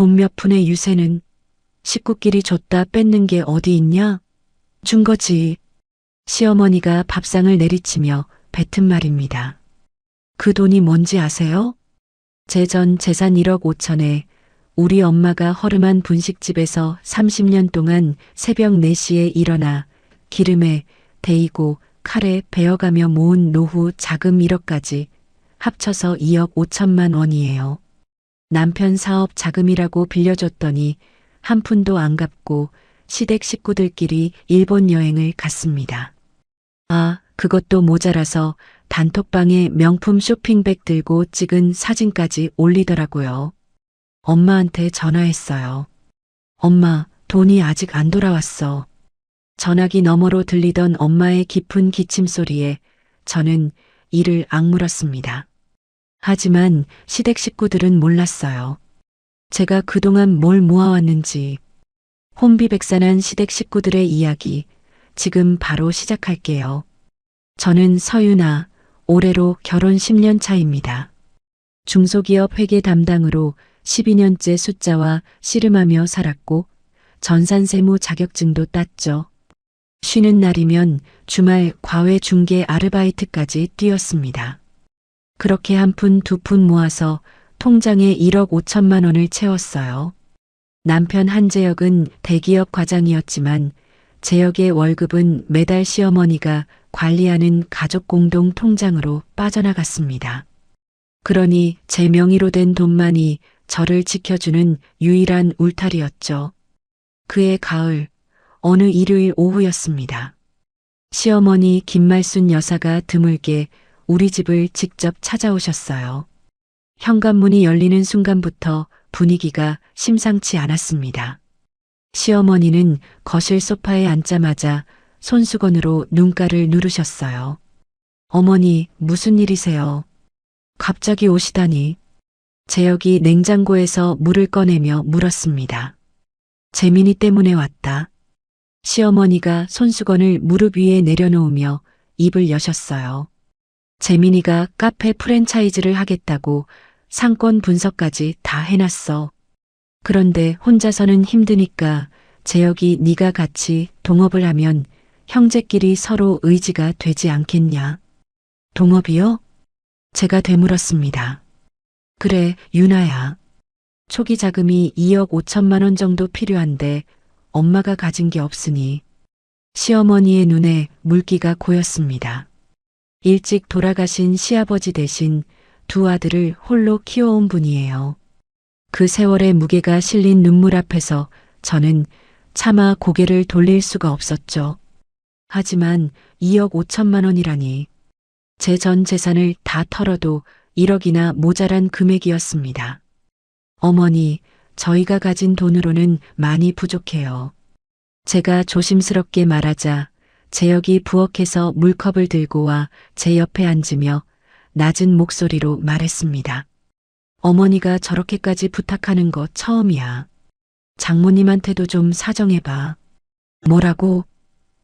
돈 몇 푼의 유세는 식구끼리 줬다 뺏는 게 어디 있냐? 준 거지. 시어머니가 밥상을 내리치며 뱉은 말입니다. 그 돈이 뭔지 아세요? 제 전 재산 1억 5천에 우리 엄마가 허름한 분식집에서 30년 동안 새벽 4시에 일어나 기름에 데이고 칼에 베어가며 모은 노후 자금 1억까지 합쳐서 2억 5천만 원이에요. 남편 사업 자금이라고 빌려줬더니 한 푼도 안 갚고 시댁 식구들끼리 일본 여행을 갔습니다. 아, 그것도 모자라서 단톡방에 명품 쇼핑백 들고 찍은 사진까지 올리더라고요. 엄마한테 전화했어요. 엄마, 돈이 아직 안 돌아왔어. 전화기 너머로 들리던 엄마의 깊은 기침 소리에 저는 이를 악물었습니다. 하지만 시댁 식구들은 몰랐어요. 제가 그동안 뭘 모아왔는지. 혼비백산한 시댁 식구들의 이야기, 지금 바로 시작할게요. 저는 서윤아, 올해로 결혼 10년 차입니다. 중소기업 회계 담당으로 12년째 숫자와 씨름하며 살았고 전산세무 자격증도 땄죠. 쉬는 날이면 주말 과외 중개 아르바이트까지 뛰었습니다. 그렇게 한 푼 두 푼 모아서 통장에 1억 5천만 원을 채웠어요. 남편 한재혁은 대기업 과장이었지만 재혁의 월급은 매달 시어머니가 관리하는 가족 공동 통장으로 빠져나갔습니다. 그러니 제 명의로 된 돈만이 저를 지켜주는 유일한 울타리였죠. 그해 가을, 어느 일요일 오후였습니다. 시어머니 김말순 여사가 드물게 우리 집을 직접 찾아오셨어요. 현관문이 열리는 순간부터 분위기가 심상치 않았습니다. 시어머니는 거실 소파에 앉자마자 손수건으로 눈가를 누르셨어요. 어머니, 무슨 일이세요? 갑자기 오시다니. 재혁이 냉장고에서 물을 꺼내며 물었습니다. 재민이 때문에 왔다. 시어머니가 손수건을 무릎 위에 내려놓으며 입을 여셨어요. 재민이가 카페 프랜차이즈를 하겠다고 상권 분석까지 다 해놨어. 그런데 혼자서는 힘드니까 재혁이 네가 같이 동업을 하면 형제끼리 서로 의지가 되지 않겠냐. 동업이요? 제가 되물었습니다. 그래, 윤아야. 초기 자금이 2억 5천만 원 정도 필요한데 엄마가 가진 게 없으니. 시어머니의 눈에 물기가 고였습니다. 일찍 돌아가신 시아버지 대신 두 아들을 홀로 키워온 분이에요. 그 세월의 무게가 실린 눈물 앞에서 저는 차마 고개를 돌릴 수가 없었죠. 하지만 2억 5천만 원이라니. 제 전 재산을 다 털어도 1억이나 모자란 금액이었습니다. 어머니, 저희가 가진 돈으로는 많이 부족해요. 제가 조심스럽게 말하자 재혁이 부엌에서 물컵을 들고 와 제 옆에 앉으며 낮은 목소리로 말했습니다. 어머니가 저렇게까지 부탁하는 거 처음이야. 장모님한테도 좀 사정해봐. 뭐라고?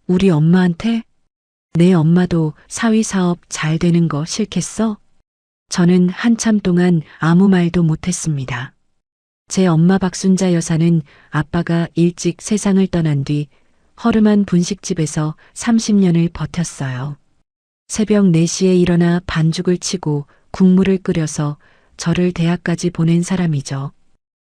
우리 엄마한테? 내 엄마도 사위사업 잘 되는 거 싫겠어? 저는 한참 동안 아무 말도 못했습니다. 제 엄마 박순자 여사는 아빠가 일찍 세상을 떠난 뒤 허름한 분식집에서 30년을 버텼어요. 새벽 4시에 일어나 반죽을 치고 국물을 끓여서 저를 대학까지 보낸 사람이죠.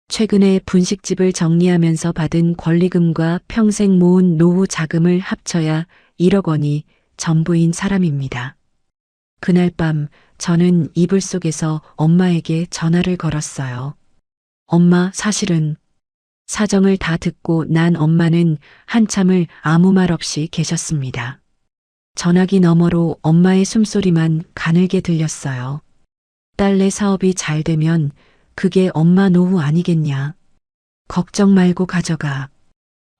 최근에 분식집을 정리하면서 받은 권리금과 평생 모은 노후 자금을 합쳐야 1억 원이 전부인 사람입니다. 그날 밤 저는 이불 속에서 엄마에게 전화를 걸었어요. 엄마, 사실은. 사정을 다 듣고 난 엄마는 한참을 아무 말 없이 계셨습니다. 전화기 너머로 엄마의 숨소리만 가늘게 들렸어요. 딸내 사업이 잘 되면 그게 엄마 노후 아니겠냐. 걱정 말고 가져가.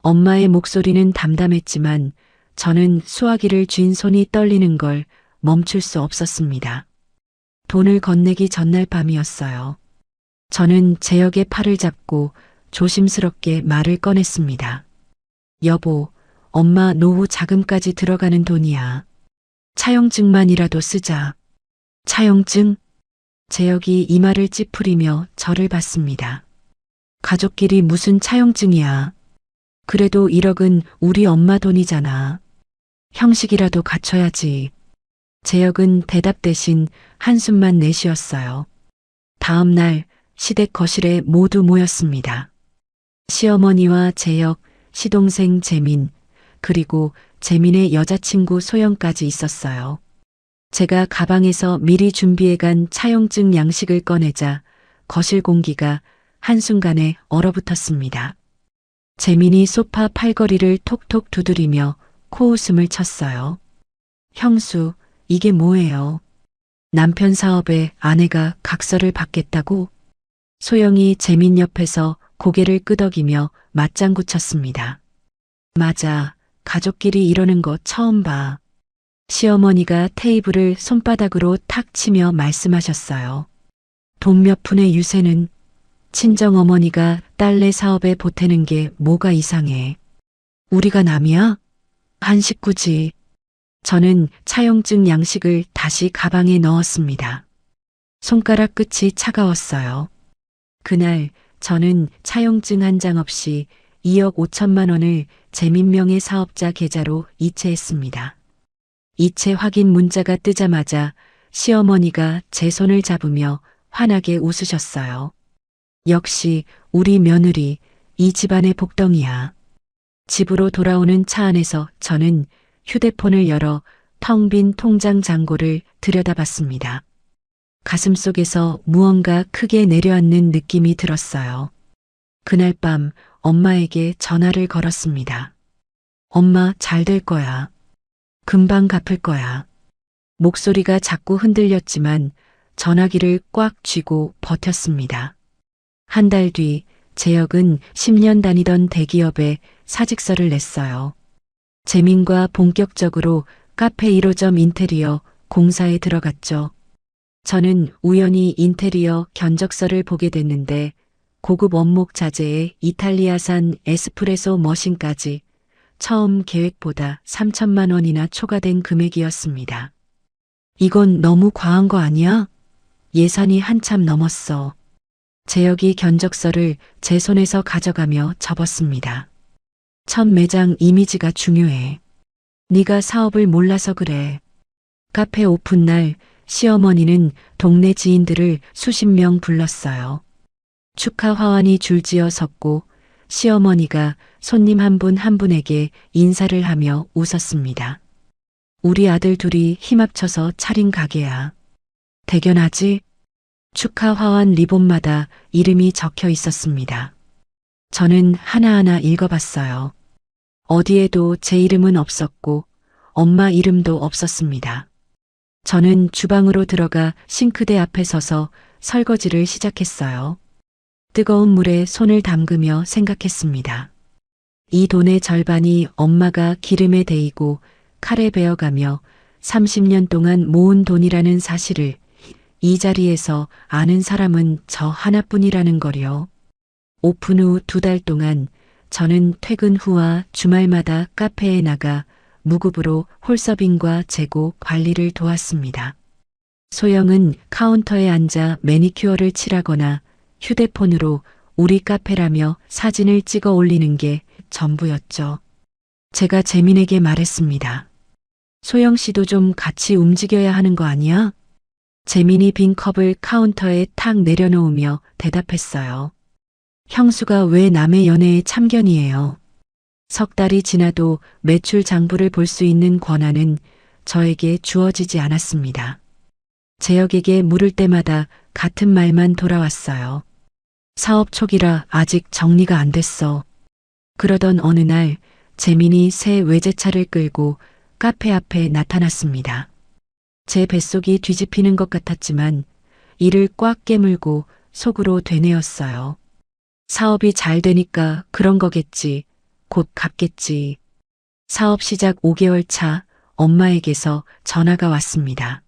엄마의 목소리는 담담했지만 저는 수화기를 쥔 손이 떨리는 걸 멈출 수 없었습니다. 돈을 건네기 전날 밤이었어요. 저는 재혁의 팔을 잡고 조심스럽게 말을 꺼냈습니다. 여보, 엄마 노후 자금까지 들어가는 돈이야. 차용증만이라도 쓰자. 차용증? 재혁이 이마를 찌푸리며 저를 봤습니다. 가족끼리 무슨 차용증이야. 그래도 1억은 우리 엄마 돈이잖아. 형식이라도 갖춰야지. 재혁은 대답 대신 한숨만 내쉬었어요. 다음 날 시댁 거실에 모두 모였습니다. 시어머니와 재혁, 시동생 재민, 그리고 재민의 여자친구 소영까지 있었어요. 제가 가방에서 미리 준비해간 차용증 양식을 꺼내자 거실 공기가 한순간에 얼어붙었습니다. 재민이 소파 팔걸이를 톡톡 두드리며 코웃음을 쳤어요. 형수, 이게 뭐예요? 남편 사업에 아내가 각서를 받겠다고? 소영이 재민 옆에서 고개를 끄덕이며 맞장구 쳤습니다. 맞아, 가족끼리 이러는 거 처음 봐. 시어머니가 테이블을 손바닥으로 탁 치며 말씀하셨어요. 돈 몇 푼의 유세는 친정어머니가 딸내 사업에 보태는 게 뭐가 이상해. 우리가 남이야? 한 식구지. 저는 차용증 양식을 다시 가방에 넣었습니다. 손가락 끝이 차가웠어요. 그날 저는 차용증 한 장 없이 2억 5천만 원을 재민명의 사업자 계좌로 이체했습니다. 이체 확인 문자가 뜨자마자 시어머니가 제 손을 잡으며 환하게 웃으셨어요. 역시 우리 며느리, 이 집안의 복덩이야. 집으로 돌아오는 차 안에서 저는 휴대폰을 열어 텅 빈 통장 잔고를 들여다봤습니다. 가슴속에서 무언가 크게 내려앉는 느낌이 들었어요. 그날 밤 엄마에게 전화를 걸었습니다. 엄마, 잘 될 거야. 금방 갚을 거야. 목소리가 자꾸 흔들렸지만 전화기를 꽉 쥐고 버텼습니다. 한 달 뒤 재혁은 10년 다니던 대기업에 사직서를 냈어요. 재민과 본격적으로 카페 1호점 인테리어 공사에 들어갔죠. 저는 우연히 인테리어 견적서를 보게 됐는데 고급 원목 자재에 이탈리아산 에스프레소 머신까지 처음 계획보다 3천만 원이나 초과된 금액이었습니다. 이건 너무 과한 거 아니야? 예산이 한참 넘었어. 재혁이 견적서를 제 손에서 가져가며 접었습니다. 첫 매장 이미지가 중요해. 네가 사업을 몰라서 그래. 카페 오픈 날 시어머니는 동네 지인들을 수십 명 불렀어요. 축하 화환이 줄지어 섰고 시어머니가 손님 한 분 한 분에게 인사를 하며 웃었습니다. 우리 아들 둘이 힘합쳐서 차린 가게야. 대견하지? 축하 화환 리본마다 이름이 적혀 있었습니다. 저는 하나하나 읽어봤어요. 어디에도 제 이름은 없었고 엄마 이름도 없었습니다. 저는 주방으로 들어가 싱크대 앞에 서서 설거지를 시작했어요. 뜨거운 물에 손을 담그며 생각했습니다. 이 돈의 절반이 엄마가 기름에 데이고 칼에 베어가며 30년 동안 모은 돈이라는 사실을 이 자리에서 아는 사람은 저 하나뿐이라는 거요. 오픈 후 2달 동안 저는 퇴근 후와 주말마다 카페에 나가 무급으로 홀서빙과 재고 관리를 도왔습니다. 소영은 카운터에 앉아 매니큐어를 칠하거나 휴대폰으로 우리 카페라며 사진을 찍어 올리는 게 전부였죠. 제가 재민에게 말했습니다. 소영 씨도 좀 같이 움직여야 하는 거 아니야? 재민이 빈 컵을 카운터에 탁 내려놓으며 대답했어요. 형수가 왜 남의 연애에 참견이에요. 석 달이 지나도 매출 장부를 볼 수 있는 권한은 저에게 주어지지 않았습니다. 재혁에게 물을 때마다 같은 말만 돌아왔어요. 사업 초기라 아직 정리가 안 됐어. 그러던 어느 날 재민이 새 외제차를 끌고 카페 앞에 나타났습니다. 제 뱃속이 뒤집히는 것 같았지만 이를 꽉 깨물고 속으로 되뇌었어요. 사업이 잘 되니까 그런 거겠지. 곧 갚겠지. 사업 시작 5개월 차 엄마에게서 전화가 왔습니다.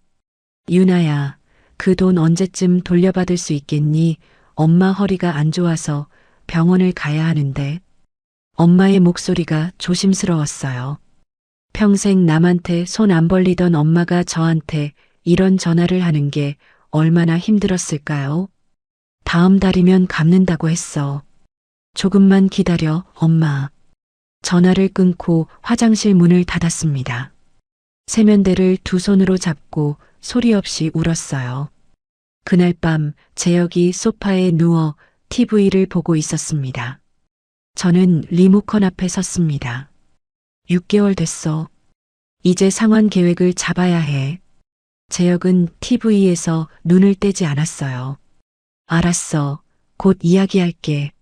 유나야, 그 돈 언제쯤 돌려받을 수 있겠니? 엄마 허리가 안 좋아서 병원을 가야 하는데. 엄마의 목소리가 조심스러웠어요. 평생 남한테 손 안 벌리던 엄마가 저한테 이런 전화를 하는 게 얼마나 힘들었을까요? 다음 달이면 갚는다고 했어. 조금만 기다려, 엄마. 전화를 끊고 화장실 문을 닫았습니다. 세면대를 두 손으로 잡고 소리 없이 울었어요. 그날 밤 재혁이 소파에 누워 TV를 보고 있었습니다. 저는 리모컨 앞에 섰습니다. 6개월 됐어. 이제 상환 계획을 잡아야 해. 재혁은 TV에서 눈을 떼지 않았어요. 알았어. 곧 이야기할게.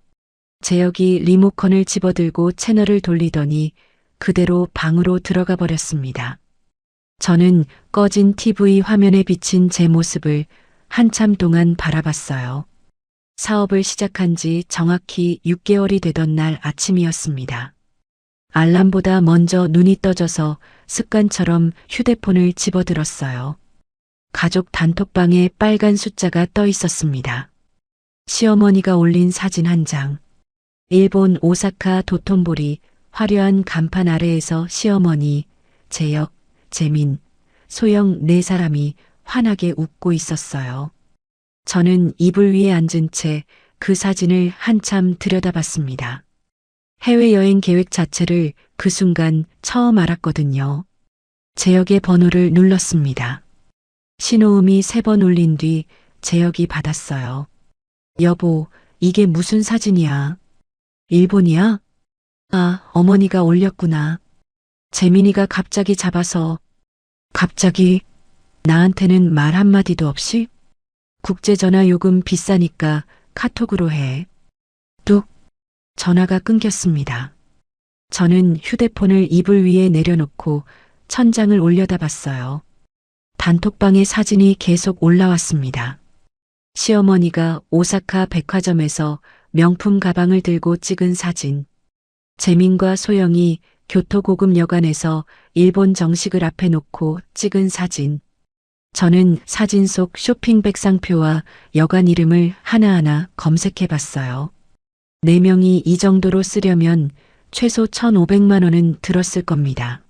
재혁이 리모컨을 집어들고 채널을 돌리더니 그대로 방으로 들어가 버렸습니다. 저는 꺼진 TV 화면에 비친 제 모습을 한참 동안 바라봤어요. 사업을 시작한 지 정확히 6개월이 되던 날 아침이었습니다. 알람보다 먼저 눈이 떠져서 습관처럼 휴대폰을 집어들었어요. 가족 단톡방에 빨간 숫자가 떠 있었습니다. 시어머니가 올린 사진 한 장. 일본 오사카 도톤보리 화려한 간판 아래에서 시어머니, 재혁, 재민, 소영 네 사람이 환하게 웃고 있었어요. 저는 이불 위에 앉은 채 그 사진을 한참 들여다봤습니다. 해외여행 계획 자체를 그 순간 처음 알았거든요. 재혁의 번호를 눌렀습니다. 신호음이 3번 울린 뒤 재혁이 받았어요. 여보, 이게 무슨 사진이야? 일본이야? 아, 어머니가 올렸구나. 재민이가 갑자기 잡아서. 갑자기? 나한테는 말 한마디도 없이? 국제전화 요금 비싸니까 카톡으로 해. 뚝. 전화가 끊겼습니다. 저는 휴대폰을 이불 위에 내려놓고 천장을 올려다봤어요. 단톡방에 사진이 계속 올라왔습니다. 시어머니가 오사카 백화점에서 명품 가방을 들고 찍은 사진. 재민과 소영이 교토고급 여관에서 일본 정식을 앞에 놓고 찍은 사진. 저는 사진 속 쇼핑백 상표와 여관 이름을 하나하나 검색해 봤어요. 4명이 이 정도로 쓰려면 최소 1,500만 원은 들었을 겁니다.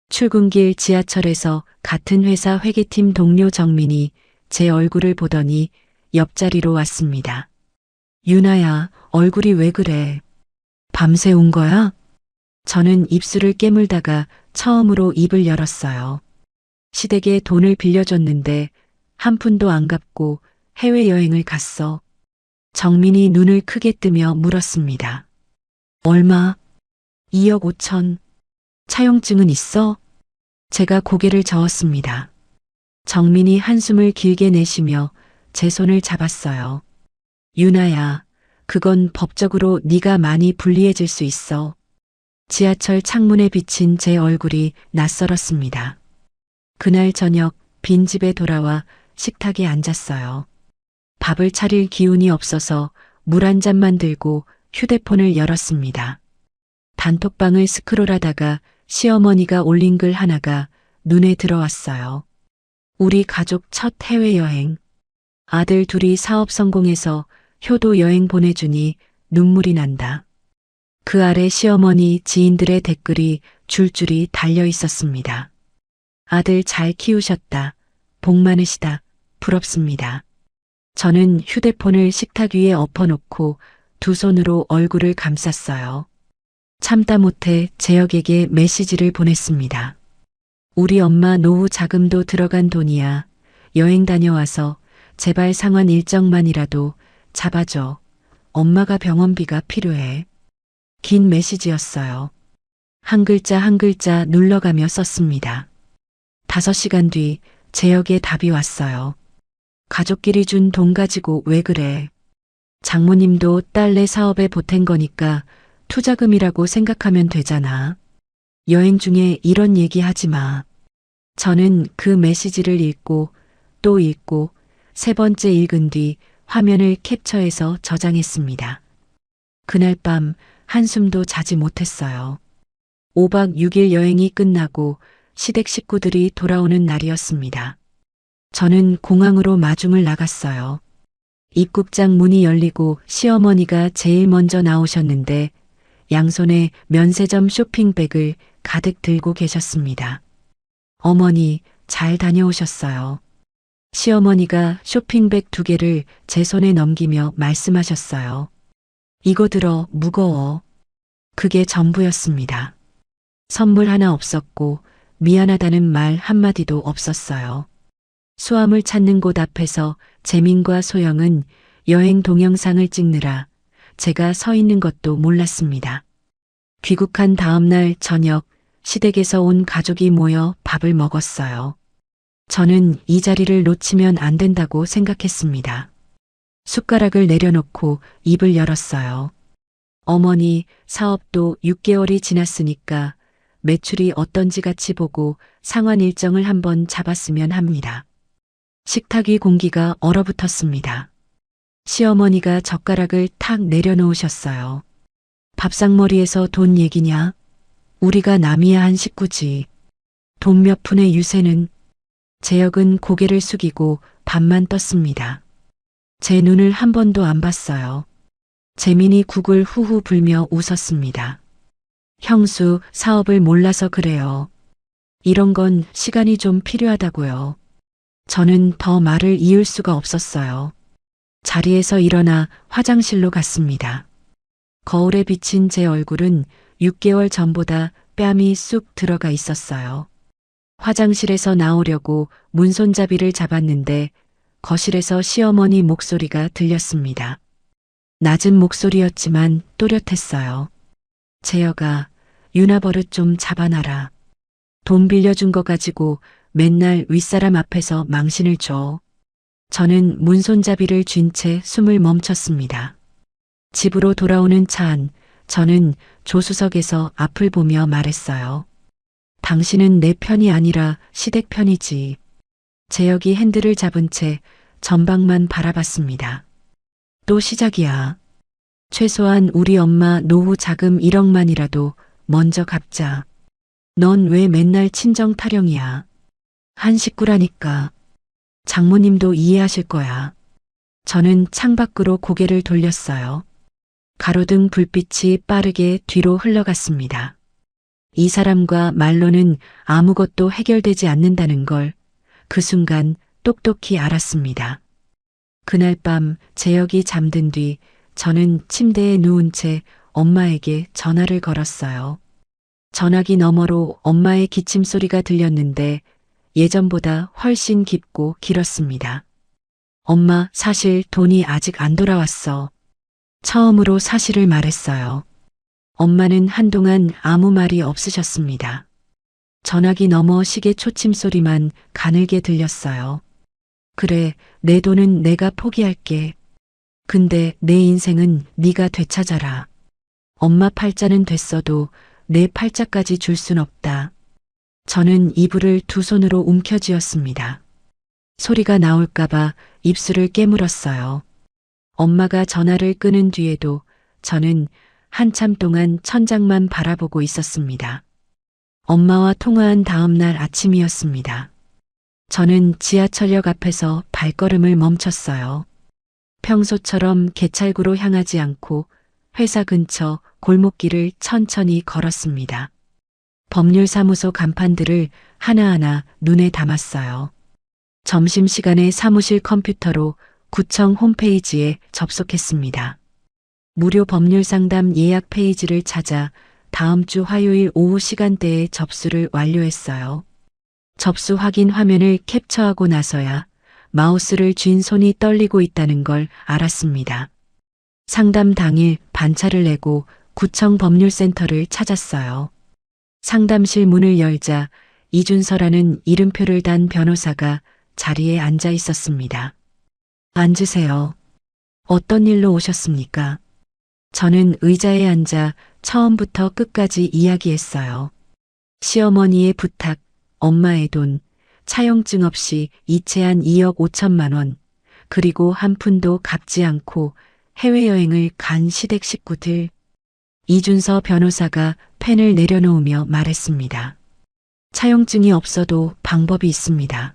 출근길 지하철에서 같은 회사 회계팀 동료 정민이 제 얼굴을 보더니 옆자리로 왔습니다. 유나야, 얼굴이 왜 그래? 밤새 운 거야? 저는 입술을 깨물다가 처음으로 입을 열었어요. 시댁에 돈을 빌려줬는데 한 푼도 안 갚고 해외여행을 갔어. 정민이 눈을 크게 뜨며 물었습니다. 얼마? 2억 5천. 차용증은 있어? 제가 고개를 저었습니다. 정민이 한숨을 길게 내쉬며 제 손을 잡았어요. 유나야, 그건 법적으로 네가 많이 불리해질 수 있어. 지하철 창문에 비친 제 얼굴이 낯설었습니다. 그날 저녁 빈집에 돌아와 식탁에 앉았어요. 밥을 차릴 기운이 없어서 물 한 잔만 들고 휴대폰을 열었습니다. 단톡방을 스크롤하다가 시어머니가 올린 글 하나가 눈에 들어왔어요. 우리 가족 첫 해외여행. 아들 둘이 사업 성공해서 효도 여행 보내주니 눈물이 난다. 그 아래 시어머니 지인들의 댓글이 줄줄이 달려 있었습니다. 아들 잘 키우셨다. 복 많으시다. 부럽습니다. 저는 휴대폰을 식탁 위에 엎어놓고 두 손으로 얼굴을 감쌌어요. 참다 못해 재혁에게 메시지를 보냈습니다. 우리 엄마 노후 자금도 들어간 돈이야. 여행 다녀와서 제발 상환 일정만이라도 잡아줘. 엄마가 병원비가 필요해. 긴 메시지였어요. 한 글자 한 글자 눌러가며 썼습니다. 5시간 뒤 재혁의 답이 왔어요. 가족끼리 준 돈 가지고 왜 그래? 장모님도 딸내 사업에 보탠 거니까 투자금이라고 생각하면 되잖아. 여행 중에 이런 얘기 하지 마. 저는 그 메시지를 읽고 또 읽고 3번째 읽은 뒤 화면을 캡처해서 저장했습니다. 그날 밤 한숨도 자지 못했어요. 5박 6일 여행이 끝나고 시댁 식구들이 돌아오는 날이었습니다. 저는 공항으로 마중을 나갔어요. 입국장 문이 열리고 시어머니가 제일 먼저 나오셨는데 양손에 면세점 쇼핑백을 가득 들고 계셨습니다. 어머니, 잘 다녀오셨어요. 시어머니가 쇼핑백 2개를 제 손에 넘기며 말씀하셨어요. 이거 들어, 무거워. 그게 전부였습니다. 선물 하나 없었고 미안하다는 말 한마디도 없었어요. 수암을 찾는 곳 앞에서 재민과 소영은 여행 동영상을 찍느라 제가 서 있는 것도 몰랐습니다. 귀국한 다음 날 저녁 시댁에서 온 가족이 모여 밥을 먹었어요. 저는 이 자리를 놓치면 안 된다고 생각했습니다. 숟가락을 내려놓고 입을 열었어요. 어머니, 사업도 6개월이 지났으니까 매출이 어떤지 같이 보고 상환 일정을 한번 잡았으면 합니다. 식탁 위 공기가 얼어붙었습니다. 시어머니가 젓가락을 탁 내려놓으셨어요. 밥상머리에서 돈 얘기냐? 우리가 남이야 한 식구지. 돈 몇 푼의 유세는? 재혁은 고개를 숙이고 밥만 떴습니다. 제 눈을 한 번도 안 봤어요. 재민이 국을 후후 불며 웃었습니다. 형수, 사업을 몰라서 그래요. 이런 건 시간이 좀 필요하다고요. 저는 더 말을 이을 수가 없었어요. 자리에서 일어나 화장실로 갔습니다. 거울에 비친 제 얼굴은 6개월 전보다 뺨이 쑥 들어가 있었어요. 화장실에서 나오려고 문손잡이를 잡았는데 거실에서 시어머니 목소리가 들렸습니다. 낮은 목소리였지만 또렷했어요. 재혁아, 유나 버릇 좀 잡아놔라. 돈 빌려준 거 가지고 맨날 윗사람 앞에서 망신을 줘. 저는 문손잡이를 쥔 채 숨을 멈췄습니다. 집으로 돌아오는 차 안, 저는 조수석에서 앞을 보며 말했어요. 당신은 내 편이 아니라 시댁 편이지. 재혁이 핸들을 잡은 채 전방만 바라봤습니다. 또 시작이야. 최소한 우리 엄마 노후 자금 1억만이라도 먼저 갚자. 넌 왜 맨날 친정 타령이야. 한 식구라니까. 장모님도 이해하실 거야. 저는 창밖으로 고개를 돌렸어요. 가로등 불빛이 빠르게 뒤로 흘러갔습니다. 이 사람과 말로는 아무것도 해결되지 않는다는 걸 그 순간 똑똑히 알았습니다. 그날 밤 재혁이 잠든 뒤 저는 침대에 누운 채 엄마에게 전화를 걸었어요. 전화기 너머로 엄마의 기침 소리가 들렸는데 예전보다 훨씬 깊고 길었습니다. 엄마, 사실 돈이 아직 안 돌아왔어. 처음으로 사실을 말했어요. 엄마는 한동안 아무 말이 없으셨습니다. 전화기 너머 시계 초침 소리만 가늘게 들렸어요. 그래, 내 돈은 내가 포기할게. 근데 내 인생은 네가 되찾아라. 엄마 팔자는 됐어도 내 팔자까지 줄 순 없다. 저는 이불을 두 손으로 움켜쥐었습니다. 소리가 나올까봐 입술을 깨물었어요. 엄마가 전화를 끊은 뒤에도 저는 한참 동안 천장만 바라보고 있었습니다. 엄마와 통화한 다음 날 아침이었습니다. 저는 지하철역 앞에서 발걸음을 멈췄어요. 평소처럼 개찰구로 향하지 않고 회사 근처 골목길을 천천히 걸었습니다. 법률사무소 간판들을 하나하나 눈에 담았어요. 점심시간에 사무실 컴퓨터로 구청 홈페이지에 접속했습니다. 무료 법률상담 예약 페이지를 찾아 다음 주 화요일 오후 시간대에 접수를 완료했어요. 접수 확인 화면을 캡처하고 나서야 마우스를 쥔 손이 떨리고 있다는 걸 알았습니다. 상담 당일 반차를 내고 구청 법률센터를 찾았어요. 상담실 문을 열자 이준서라는 이름표를 단 변호사가 자리에 앉아 있었습니다. 앉으세요. 어떤 일로 오셨습니까? 저는 의자에 앉아 처음부터 끝까지 이야기했어요. 시어머니의 부탁, 엄마의 돈, 차용증 없이 이체한 2억 5천만 원, 그리고 한 푼도 갚지 않고 해외여행을 간 시댁 식구들. 이준서 변호사가 펜을 내려놓으며 말했습니다. 차용증이 없어도 방법이 있습니다.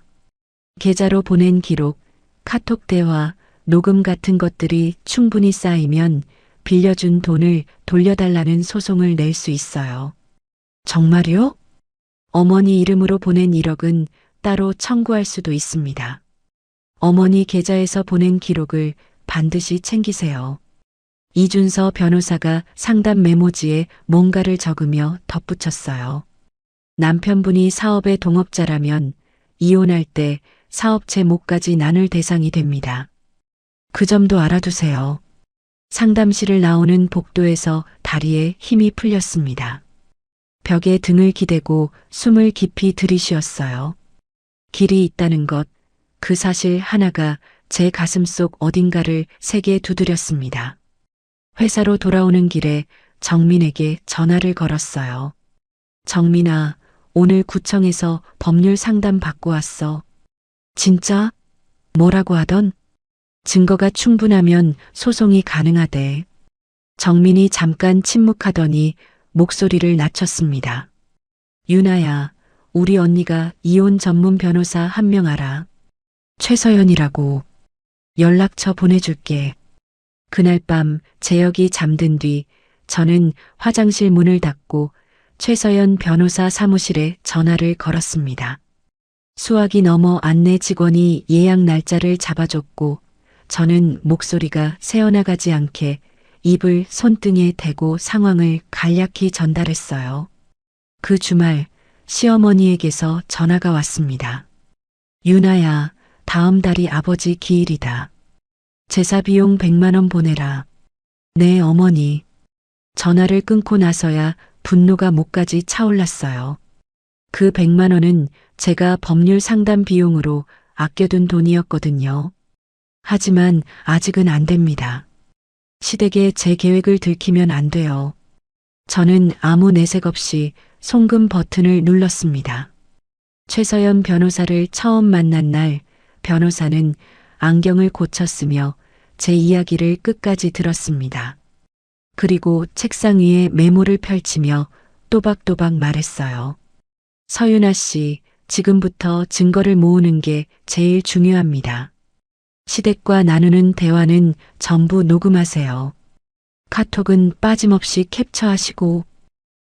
계좌로 보낸 기록, 카톡 대화, 녹음 같은 것들이 충분히 쌓이면 빌려준 돈을 돌려달라는 소송을 낼 수 있어요. 정말요? 어머니 이름으로 보낸 1억은 따로 청구할 수도 있습니다. 어머니 계좌에서 보낸 기록을 반드시 챙기세요. 이준서 변호사가 상담 메모지에 뭔가를 적으며 덧붙였어요. 남편분이 사업의 동업자라면 이혼할 때 사업체 몫까지 나눌 대상이 됩니다. 그 점도 알아두세요. 상담실을 나오는 복도에서 다리에 힘이 풀렸습니다. 벽에 등을 기대고 숨을 깊이 들이쉬었어요. 길이 있다는 것, 그 사실 하나가 제 가슴속 어딘가를 세게 두드렸습니다. 회사로 돌아오는 길에 정민에게 전화를 걸었어요. 정민아, 오늘 구청에서 법률 상담 받고 왔어. 진짜? 뭐라고 하던? 증거가 충분하면 소송이 가능하대. 정민이 잠깐 침묵하더니 목소리를 낮췄습니다. 유나야, 우리 언니가 이혼 전문 변호사 한 명 알아. 최서연이라고. 연락처 보내줄게. 그날 밤 재혁이 잠든 뒤 저는 화장실 문을 닫고 최서연 변호사 사무실에 전화를 걸었습니다. 수화기 넘어 안내 직원이 예약 날짜를 잡아줬고 저는 목소리가 새어나가지 않게 입을 손등에 대고 상황을 간략히 전달했어요. 그 주말 시어머니에게서 전화가 왔습니다. 유나야, 다음 달이 아버지 기일이다. 제사 비용 100만 원 보내라. 네, 어머니. 전화를 끊고 나서야 분노가 목까지 차올랐어요. 그 100만 원은 제가 법률 상담 비용으로 아껴둔 돈이었거든요. 하지만 아직은 안 됩니다. 시댁에 제 계획을 들키면 안 돼요. 저는 아무 내색 없이 송금 버튼을 눌렀습니다. 최서연 변호사를 처음 만난 날 변호사는 안경을 고쳤으며 제 이야기를 끝까지 들었습니다. 그리고 책상 위에 메모를 펼치며 또박또박 말했어요. 서윤아 씨, 지금부터 증거를 모으는 게 제일 중요합니다. 시댁과 나누는 대화는 전부 녹음하세요. 카톡은 빠짐없이 캡처하시고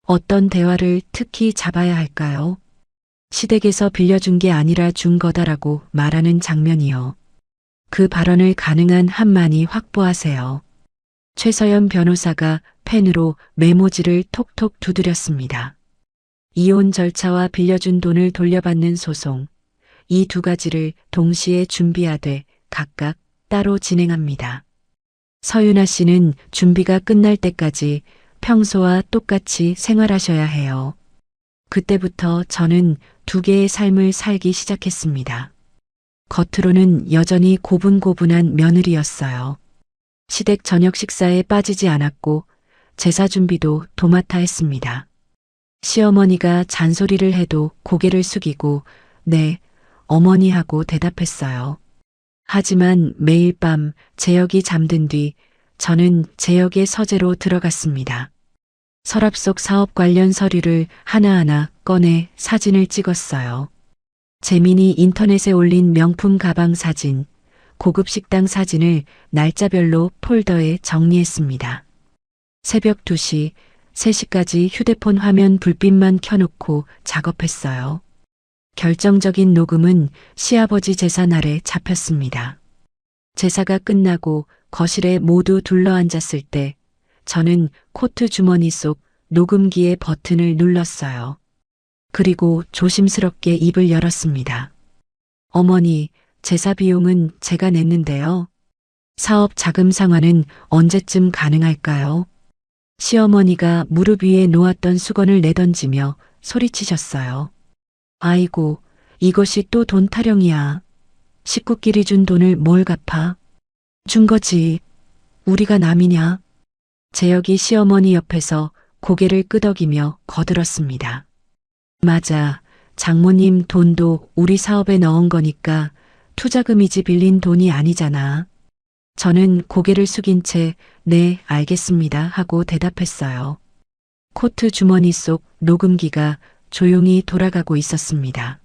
어떤 대화를 특히 잡아야 할까요? 시댁에서 빌려준 게 아니라 준 거다라고 말하는 장면이요. 그 발언을 가능한 한만히 확보하세요. 최서연 변호사가 펜으로 메모지를 톡톡 두드렸습니다. 이혼 절차와 빌려준 돈을 돌려받는 소송, 이 두 가지를 동시에 준비하되 각각 따로 진행합니다. 서윤아 씨는 준비가 끝날 때까지 평소와 똑같이 생활하셔야 해요. 그때부터 저는 두 개의 삶을 살기 시작했습니다. 겉으로는 여전히 고분고분한 며느리였어요. 시댁 저녁 식사에 빠지지 않았고 제사 준비도 도맡아 했습니다. 시어머니가 잔소리를 해도 고개를 숙이고 네, 어머니 하고 대답했어요. 하지만 매일 밤 재혁이 잠든 뒤 저는 재혁의 서재로 들어갔습니다. 서랍 속 사업 관련 서류를 하나하나 꺼내 사진을 찍었어요. 재민이 인터넷에 올린 명품 가방 사진, 고급 식당 사진을 날짜별로 폴더에 정리했습니다. 새벽 2시, 3시까지 휴대폰 화면 불빛만 켜놓고 작업했어요. 결정적인 녹음은 시아버지 제사 날에 잡혔습니다. 제사가 끝나고 거실에 모두 둘러앉았을 때 저는 코트 주머니 속 녹음기의 버튼을 눌렀어요. 그리고 조심스럽게 입을 열었습니다. 어머니, 제사 비용은 제가 냈는데요. 사업 자금 상환은 언제쯤 가능할까요? 시어머니가 무릎 위에 놓았던 수건을 내던지며 소리치셨어요. 아이고, 이것이 또 돈 타령이야. 식구끼리 준 돈을 뭘 갚아? 준 거지. 우리가 남이냐? 재혁이 시어머니 옆에서 고개를 끄덕이며 거들었습니다. 맞아. 장모님 돈도 우리 사업에 넣은 거니까 투자금이지 빌린 돈이 아니잖아. 저는 고개를 숙인 채 네, 알겠습니다 하고 대답했어요. 코트 주머니 속 녹음기가 조용히 돌아가고 있었습니다.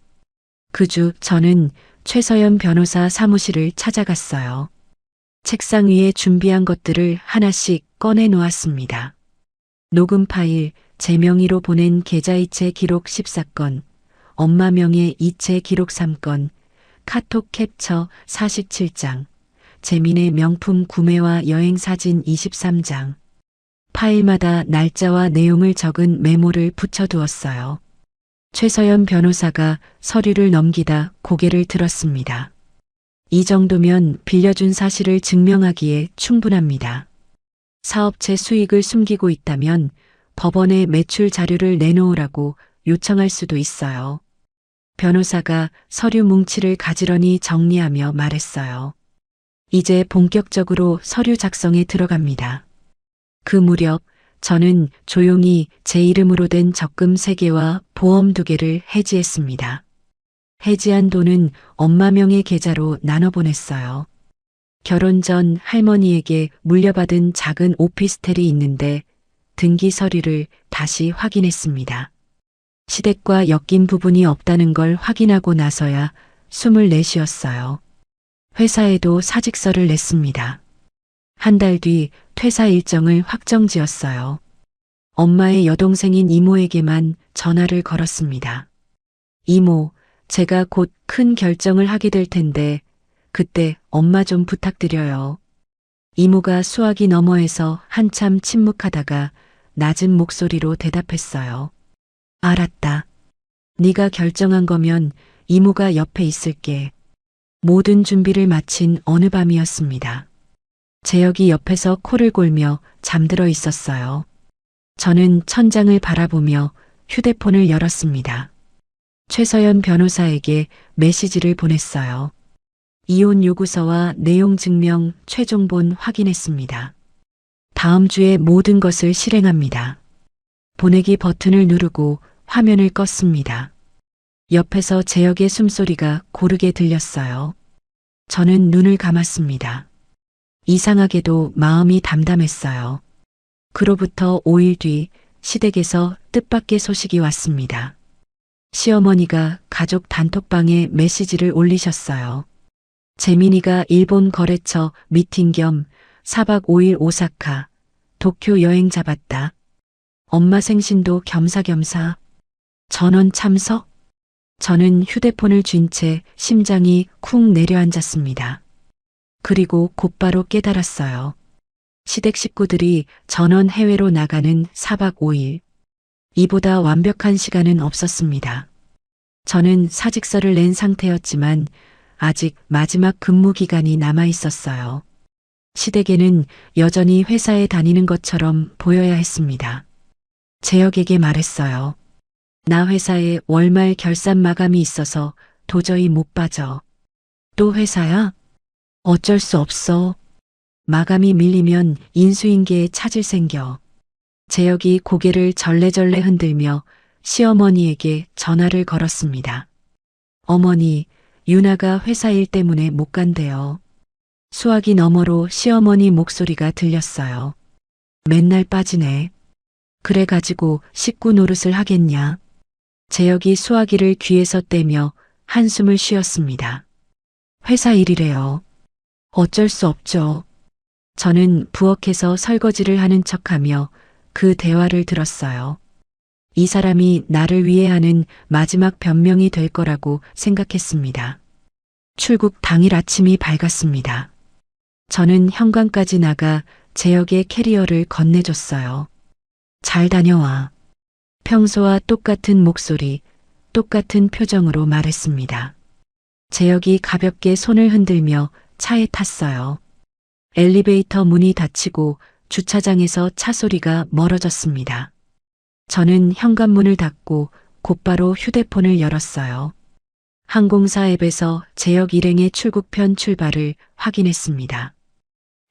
그 주 저는 최서연 변호사 사무실을 찾아갔어요. 책상 위에 준비한 것들을 하나씩 꺼내 놓았습니다. 녹음 파일, 제 명의로 보낸 계좌이체 기록 14건, 엄마 명의 이체 기록 3건, 카톡 캡처 47장, 재민의 명품 구매와 여행 사진 23장. 파일마다 날짜와 내용을 적은 메모를 붙여두었어요. 최서연 변호사가 서류를 넘기다 고개를 들었습니다. 이 정도면 빌려준 사실을 증명하기에 충분합니다. 사업체 수익을 숨기고 있다면 법원에 매출 자료를 내놓으라고 요청할 수도 있어요. 변호사가 서류 뭉치를 가지런히 정리하며 말했어요. 이제 본격적으로 서류 작성에 들어갑니다. 그 무렵 저는 조용히 제 이름으로 된 적금 3개와 보험 2개를 해지했습니다. 해지한 돈은 엄마 명의 계좌로 나눠 보냈어요. 결혼 전 할머니에게 물려받은 작은 오피스텔이 있는데 등기 서류를 다시 확인했습니다. 시댁과 엮인 부분이 없다는 걸 확인하고 나서야 숨을 내쉬었어요. 회사에도 사직서를 냈습니다. 한 달 뒤 퇴사 일정을 확정지었어요. 엄마의 여동생인 이모에게만 전화를 걸었습니다. 이모, 제가 곧 큰 결정을 하게 될 텐데 그때 엄마 좀 부탁드려요. 이모가 수화기 너머에서 한참 침묵하다가 낮은 목소리로 대답했어요. 알았다. 네가 결정한 거면 이모가 옆에 있을게. 모든 준비를 마친 어느 밤이었습니다. 재혁이 옆에서 코를 골며 잠들어 있었어요. 저는 천장을 바라보며 휴대폰을 열었습니다. 최서연 변호사에게 메시지를 보냈어요. 이혼 요구서와 내용 증명 최종본 확인했습니다. 다음 주에 모든 것을 실행합니다. 보내기 버튼을 누르고 화면을 껐습니다. 옆에서 재혁의 숨소리가 고르게 들렸어요. 저는 눈을 감았습니다. 이상하게도 마음이 담담했어요. 그로부터 5일 뒤 시댁에서 뜻밖의 소식이 왔습니다. 시어머니가 가족 단톡방에 메시지를 올리셨어요. 재민이가 일본 거래처 미팅 겸 4박 5일 오사카, 도쿄 여행 잡았다. 엄마 생신도 겸사겸사. 전원 참석? 저는 휴대폰을 쥔 채 심장이 쿵 내려앉았습니다. 그리고 곧바로 깨달았어요. 시댁 식구들이 전원 해외로 나가는 4박 5일. 이보다 완벽한 시간은 없었습니다. 저는 사직서를 낸 상태였지만 아직 마지막 근무 기간이 남아 있었어요. 시댁에는 여전히 회사에 다니는 것처럼 보여야 했습니다. 재혁에게 말했어요. 나 회사에 월말 결산 마감이 있어서 도저히 못 빠져. 또 회사야? 어쩔 수 없어. 마감이 밀리면 인수인계에 차질 생겨. 재혁이 고개를 절레절레 흔들며 시어머니에게 전화를 걸었습니다. 어머니, 유나가 회사 일 때문에 못 간대요. 수화기 너머로 시어머니 목소리가 들렸어요. 맨날 빠지네. 그래가지고 식구 노릇을 하겠냐. 재혁이 수화기를 귀에서 떼며 한숨을 쉬었습니다. 회사 일이래요. 어쩔 수 없죠. 저는 부엌에서 설거지를 하는 척하며 그 대화를 들었어요. 이 사람이 나를 위해 하는 마지막 변명이 될 거라고 생각했습니다. 출국 당일 아침이 밝았습니다. 저는 현관까지 나가 재혁의 캐리어를 건네줬어요. 잘 다녀와. 평소와 똑같은 목소리, 똑같은 표정으로 말했습니다. 재혁이 가볍게 손을 흔들며 차에 탔어요. 엘리베이터 문이 닫히고 주차장에서 차 소리가 멀어졌습니다. 저는 현관문을 닫고 곧바로 휴대폰을 열었어요. 항공사 앱에서 재혁 일행의 출국편 출발을 확인했습니다.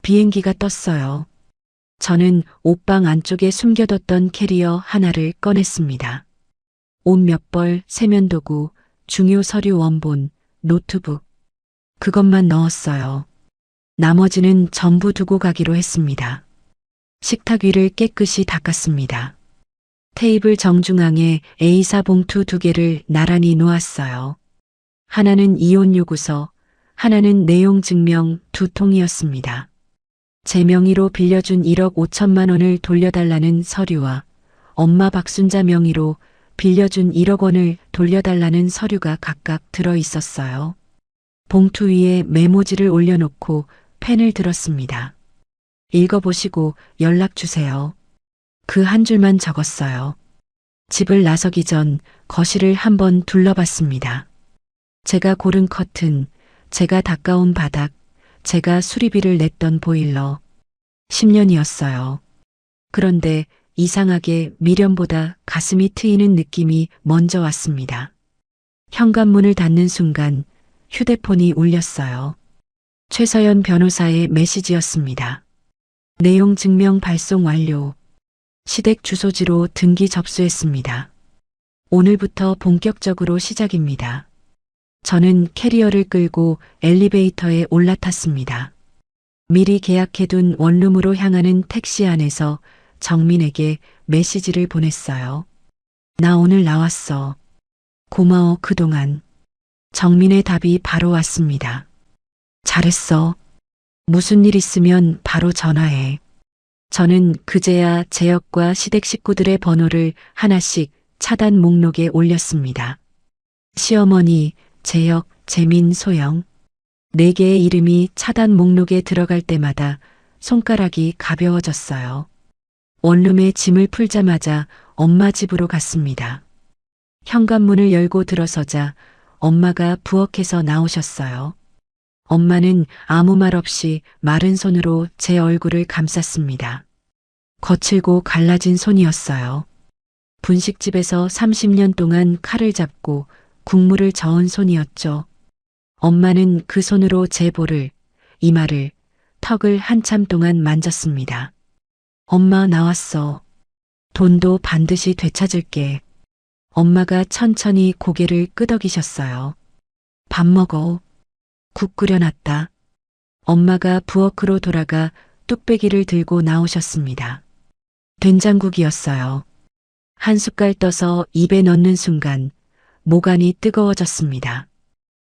비행기가 떴어요. 저는 옷방 안쪽에 숨겨뒀던 캐리어 하나를 꺼냈습니다. 옷 몇 벌, 세면도구, 중요 서류 원본, 노트북. 그것만 넣었어요. 나머지는 전부 두고 가기로 했습니다. 식탁 위를 깨끗이 닦았습니다. 테이블 정중앙에 A사 봉투 2개를 나란히 놓았어요. 하나는 이혼 요구서, 하나는 내용 증명 2통이었습니다. 제 명의로 빌려준 1억 5천만 원을 돌려달라는 서류와 엄마 박순자 명의로 빌려준 1억 원을 돌려달라는 서류가 각각 들어 있었어요. 봉투 위에 메모지를 올려놓고 펜을 들었습니다. 읽어보시고 연락 주세요. 그 한 줄만 적었어요. 집을 나서기 전 거실을 한번 둘러봤습니다. 제가 고른 커튼, 제가 닦아온 바닥, 제가 수리비를 냈던 보일러. 10년이었어요. 그런데 이상하게 미련보다 가슴이 트이는 느낌이 먼저 왔습니다. 현관문을 닫는 순간 휴대폰이 울렸어요. 최서연 변호사의 메시지였습니다. 내용 증명 발송 완료. 시댁 주소지로 등기 접수했습니다. 오늘부터 본격적으로 시작입니다. 저는 캐리어를 끌고 엘리베이터에 올라탔습니다. 미리 계약해둔 원룸으로 향하는 택시 안에서 정민에게 메시지를 보냈어요. 나 오늘 나왔어. 고마워 그동안. 정민의 답이 바로 왔습니다. 잘했어. 무슨 일 있으면 바로 전화해. 저는 그제야 재혁과 시댁 식구들의 번호를 하나씩 차단 목록에 올렸습니다. 시어머니, 재혁, 재민, 소영. 4개의 이름이 차단 목록에 들어갈 때마다 손가락이 가벼워졌어요. 원룸에 짐을 풀자마자 엄마 집으로 갔습니다. 현관문을 열고 들어서자 엄마가 부엌에서 나오셨어요. 엄마는 아무 말 없이 마른 손으로 제 얼굴을 감쌌습니다. 거칠고 갈라진 손이었어요. 분식집에서 30년 동안 칼을 잡고 국물을 저은 손이었죠. 엄마는 그 손으로 제 볼을, 이마를, 턱을 한참 동안 만졌습니다. 엄마 나왔어. 돈도 반드시 되찾을게. 엄마가 천천히 고개를 끄덕이셨어요. 밥 먹어. 국 끓여놨다. 엄마가 부엌으로 돌아가 뚝배기를 들고 나오셨습니다. 된장국이었어요. 한 숟갈 떠서 입에 넣는 순간 모간이 뜨거워졌습니다.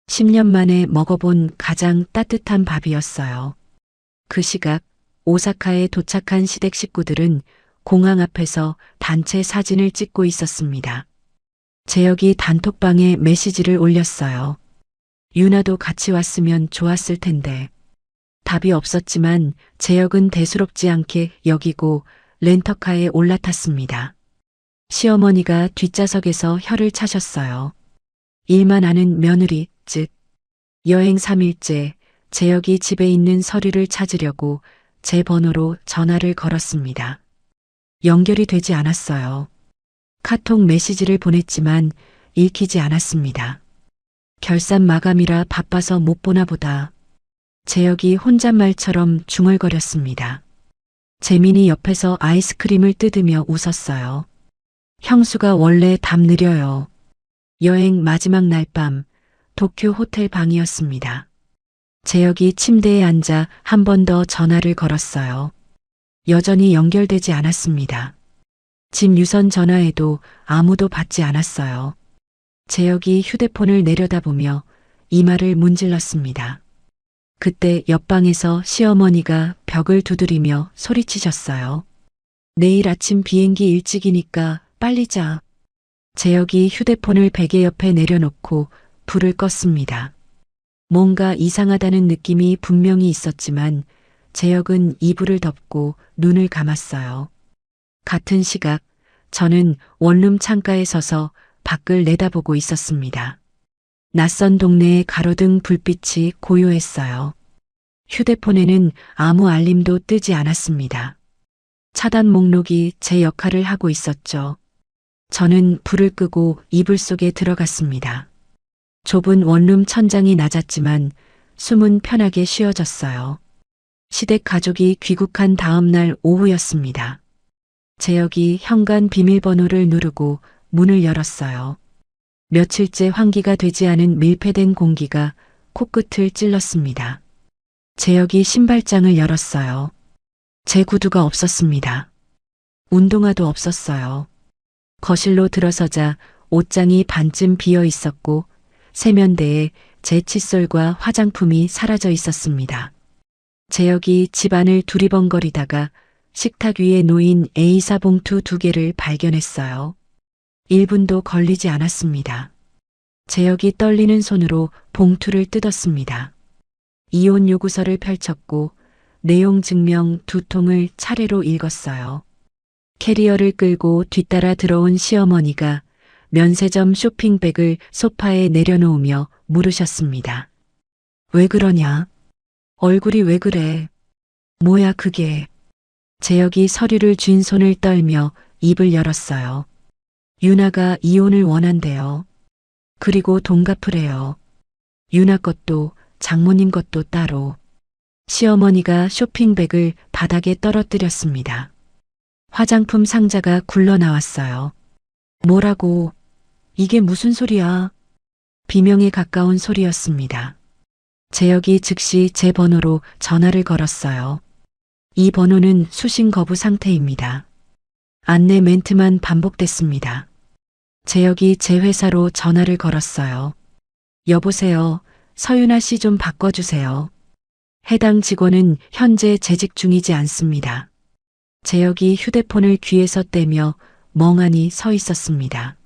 10년 만에 먹어본 가장 따뜻한 밥이었어요. 그 시각 오사카에 도착한 시댁 식구들은 공항 앞에서 단체 사진을 찍고 있었습니다. 재혁이 단톡방에 메시지를 올렸어요. 유나도 같이 왔으면 좋았을 텐데. 답이 없었지만 재혁은 대수롭지 않게 여기고 렌터카에 올라탔습니다. 시어머니가 뒷좌석에서 혀를 차셨어요. 일만 아는 며느리, 즉 여행 3일째 재혁이 집에 있는 서류를 찾으려고 제 번호로 전화를 걸었습니다. 연결이 되지 않았어요. 카톡 메시지를 보냈지만 읽히지 않았습니다. 결산 마감이라 바빠서 못 보나 보다. 재혁이 혼잣말처럼 중얼거렸습니다. 재민이 옆에서 아이스크림을 뜯으며 웃었어요. 형수가 원래 답 느려요. 여행 마지막 날 밤 도쿄 호텔 방이었습니다. 재혁이 침대에 앉아 한 번 더 전화를 걸었어요. 여전히 연결되지 않았습니다. 집 유선 전화에도 아무도 받지 않았어요. 재혁이 휴대폰을 내려다보며 이마를 문질렀습니다. 그때 옆방에서 시어머니가 벽을 두드리며 소리치셨어요. 내일 아침 비행기 일찍이니까 빨리 자. 재혁이 휴대폰을 베개 옆에 내려놓고 불을 껐습니다. 뭔가 이상하다는 느낌이 분명히 있었지만 재혁은 이불을 덮고 눈을 감았어요. 같은 시각 저는 원룸 창가에 서서 밖을 내다보고 있었습니다. 낯선 동네의 가로등 불빛이 고요했어요. 휴대폰에는 아무 알림도 뜨지 않았습니다. 차단 목록이 제 역할을 하고 있었죠. 저는 불을 끄고 이불 속에 들어갔습니다. 좁은 원룸 천장이 낮았지만 숨은 편하게 쉬어졌어요. 시댁 가족이 귀국한 다음 날 오후였습니다. 재혁이 현관 비밀번호를 누르고 문을 열었어요. 며칠째 환기가 되지 않은 밀폐된 공기가 코끝을 찔렀습니다. 재혁이 신발장을 열었어요. 제 구두가 없었습니다. 운동화도 없었어요. 거실로 들어서자 옷장이 반쯤 비어 있었고 세면대에 제 칫솔과 화장품이 사라져 있었습니다. 재혁이 집안을 두리번거리다가 식탁 위에 놓인 A사 봉투 2개를 발견했어요. 1분도 걸리지 않았습니다. 재혁이 떨리는 손으로 봉투를 뜯었습니다. 이혼 요구서를 펼쳤고 내용 증명 2통을 차례로 읽었어요. 캐리어를 끌고 뒤따라 들어온 시어머니가 면세점 쇼핑백을 소파에 내려놓으며 물으셨습니다. 왜 그러냐? 얼굴이 왜 그래? 뭐야 그게? 재혁이 서류를 쥔 손을 떨며 입을 열었어요. 유나가 이혼을 원한대요. 그리고 돈 갚으래요. 유나 것도 장모님 것도 따로. 시어머니가 쇼핑백을 바닥에 떨어뜨렸습니다. 화장품 상자가 굴러나왔어요. 뭐라고? 이게 무슨 소리야? 비명에 가까운 소리였습니다. 재혁이 즉시 제 번호로 전화를 걸었어요. 이 번호는 수신 거부 상태입니다. 안내 멘트만 반복됐습니다. 재혁이 제 회사로 전화를 걸었어요. 여보세요. 서윤아 씨 좀 바꿔주세요. 해당 직원은 현재 재직 중이지 않습니다. 재혁이 휴대폰을 귀에서 떼며 멍하니 서 있었습니다.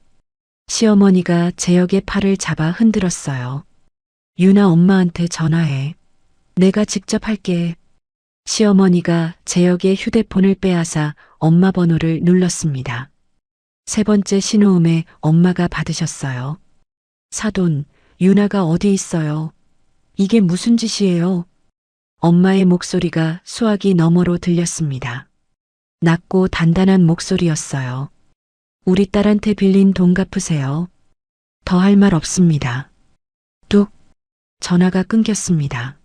시어머니가 재혁의 팔을 잡아 흔들었어요. 유나 엄마한테 전화해. 내가 직접 할게. 시어머니가 재혁의 휴대폰을 빼앗아 엄마 번호를 눌렀습니다. 세 번째 신호음에 엄마가 받으셨어요. 사돈, 유나가 어디 있어요? 이게 무슨 짓이에요? 엄마의 목소리가 수화기 너머로 들렸습니다. 낮고 단단한 목소리였어요. 우리 딸한테 빌린 돈 갚으세요. 더 할 말 없습니다. 뚝. 전화가 끊겼습니다.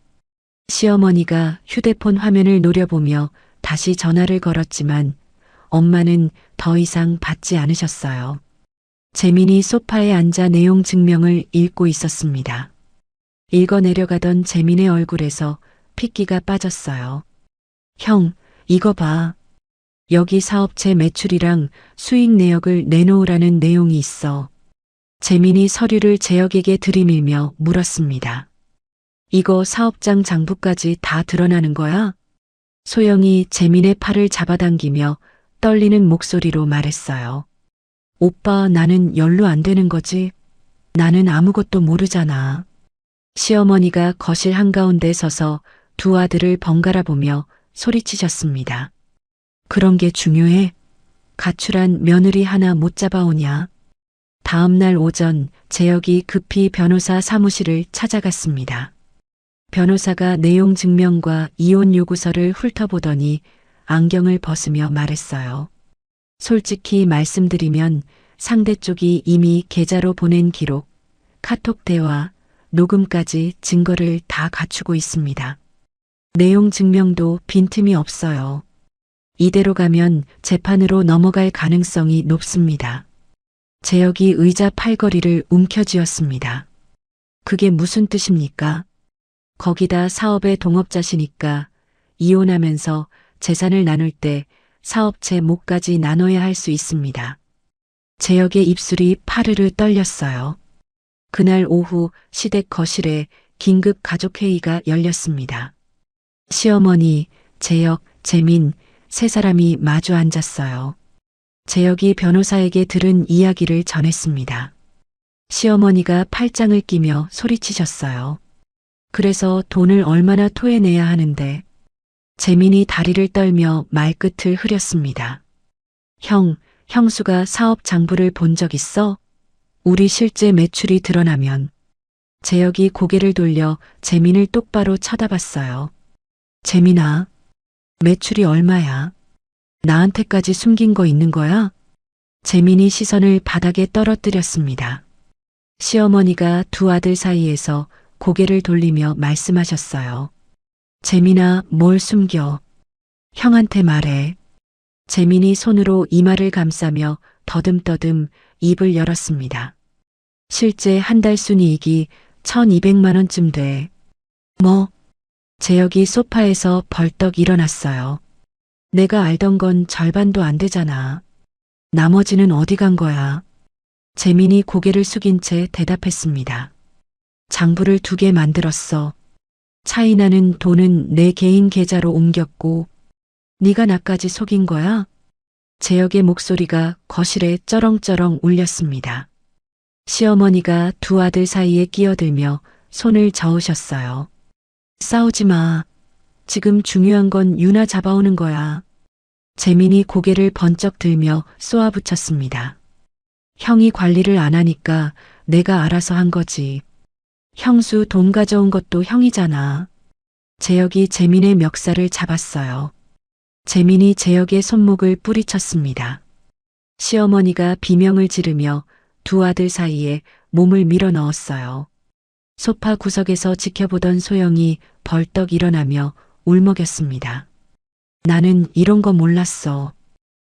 시어머니가 휴대폰 화면을 노려보며 다시 전화를 걸었지만 엄마는 더 이상 받지 않으셨어요. 재민이 소파에 앉아 내용 증명을 읽고 있었습니다. 읽어 내려가던 재민의 얼굴에서 핏기가 빠졌어요. 형, 이거 봐. 여기 사업체 매출이랑 수익 내역을 내놓으라는 내용이 있어. 재민이 서류를 재혁에게 들이밀며 물었습니다. 이거 사업장 장부까지 다 드러나는 거야? 소영이 재민의 팔을 잡아당기며 떨리는 목소리로 말했어요. 오빠, 나는 연루 안 되는 거지? 나는 아무것도 모르잖아. 시어머니가 거실 한가운데 서서 두 아들을 번갈아 보며 소리치셨습니다. 그런 게 중요해? 가출한 며느리 하나 못 잡아오냐? 다음 날 오전 재혁이 급히 변호사 사무실을 찾아갔습니다. 변호사가 내용 증명과 이혼 요구서를 훑어보더니 안경을 벗으며 말했어요. 솔직히 말씀드리면 상대 쪽이 이미 계좌로 보낸 기록, 카톡 대화, 녹음까지 증거를 다 갖추고 있습니다. 내용 증명도 빈틈이 없어요. 이대로 가면 재판으로 넘어갈 가능성이 높습니다. 재혁이 의자 팔걸이를 움켜쥐었습니다. 그게 무슨 뜻입니까? 거기다 사업의 동업자시니까 이혼하면서 재산을 나눌 때 사업체 몫까지 나눠야 할 수 있습니다. 재혁의 입술이 파르르 떨렸어요. 그날 오후 시댁 거실에 긴급 가족회의가 열렸습니다. 시어머니, 재혁, 재민 세 사람이 마주 앉았어요. 재혁이 변호사에게 들은 이야기를 전했습니다. 시어머니가 팔짱을 끼며 소리치셨어요. 그래서 돈을 얼마나 토해내야 하는데. 재민이 다리를 떨며 말끝을 흐렸습니다. 형, 형수가 사업 장부를 본 적 있어? 우리 실제 매출이 드러나면. 재혁이 고개를 돌려 재민을 똑바로 쳐다봤어요. 재민아, 매출이 얼마야? 나한테까지 숨긴 거 있는 거야? 재민이 시선을 바닥에 떨어뜨렸습니다. 시어머니가 두 아들 사이에서 고개를 돌리며 말씀하셨어요. 재민아, 뭘 숨겨? 형한테 말해. 재민이 손으로 이마를 감싸며 더듬더듬 입을 열었습니다. 실제 한 달 순이익이 1,200만 원쯤 돼. 뭐? 재혁이 소파에서 벌떡 일어났어요. 내가 알던 건 절반도 안 되잖아. 나머지는 어디 간 거야? 재민이 고개를 숙인 채 대답했습니다. 장부를 2개 만들었어. 차이 나는 돈은 내 개인 계좌로 옮겼고 네가 나까지 속인 거야? 재혁의 목소리가 거실에 쩌렁쩌렁 울렸습니다. 시어머니가 두 아들 사이에 끼어들며 손을 저으셨어요. 싸우지 마. 지금 중요한 건 유나 잡아오는 거야. 재민이 고개를 번쩍 들며 쏘아붙였습니다. 형이 관리를 안 하니까 내가 알아서 한 거지. 형수 돈 가져온 것도 형이잖아. 재혁이 재민의 멱살을 잡았어요. 재민이 재혁의 손목을 뿌리쳤습니다. 시어머니가 비명을 지르며 두 아들 사이에 몸을 밀어 넣었어요. 소파 구석에서 지켜보던 소영이 벌떡 일어나며 울먹였습니다. 나는 이런 거 몰랐어.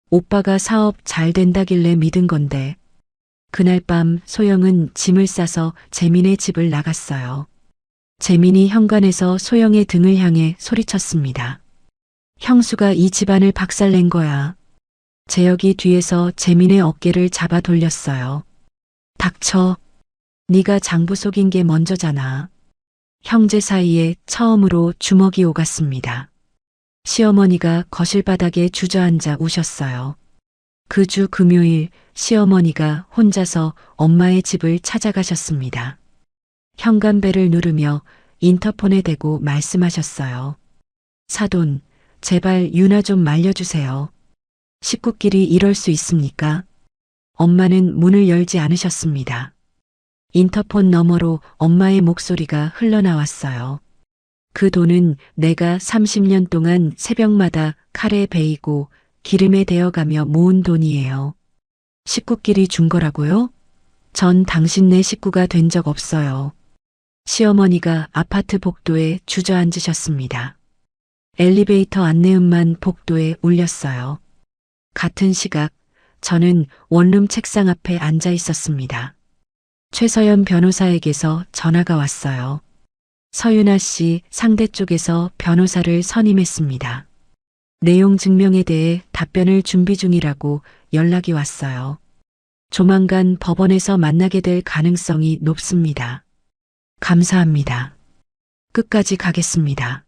오빠가 사업 잘 된다길래 믿은 건데. 그날 밤 소영은 짐을 싸서 재민의 집을 나갔어요. 재민이 현관에서 소영의 등을 향해 소리쳤습니다. 형수가 이 집안을 박살낸 거야. 재혁이 뒤에서 재민의 어깨를 잡아 돌렸어요. 닥쳐. 네가 장부 속인 게 먼저잖아. 형제 사이에 처음으로 주먹이 오갔습니다. 시어머니가 거실 바닥에 주저앉아 우셨어요. 그 주 금요일 시어머니가 혼자서 엄마의 집을 찾아가셨습니다. 현관벨을 누르며 인터폰에 대고 말씀하셨어요. 사돈, 제발 유나 좀 말려주세요. 식구끼리 이럴 수 있습니까? 엄마는 문을 열지 않으셨습니다. 인터폰 너머로 엄마의 목소리가 흘러나왔어요. 그 돈은 내가 30년 동안 새벽마다 칼에 베이고 기름에 데어가며 모은 돈이에요. 식구끼리 준 거라고요? 전 당신네 식구가 된 적 없어요. 시어머니가 아파트 복도에 주저앉으셨습니다. 엘리베이터 안내음만 복도에 울렸어요. 같은 시각 저는 원룸 책상 앞에 앉아 있었습니다. 최서연 변호사에게서 전화가 왔어요. 서윤아 씨 상대 쪽에서 변호사를 선임했습니다. 내용 증명에 대해 답변을 준비 중이라고 연락이 왔어요. 조만간 법원에서 만나게 될 가능성이 높습니다. 감사합니다. 끝까지 가겠습니다.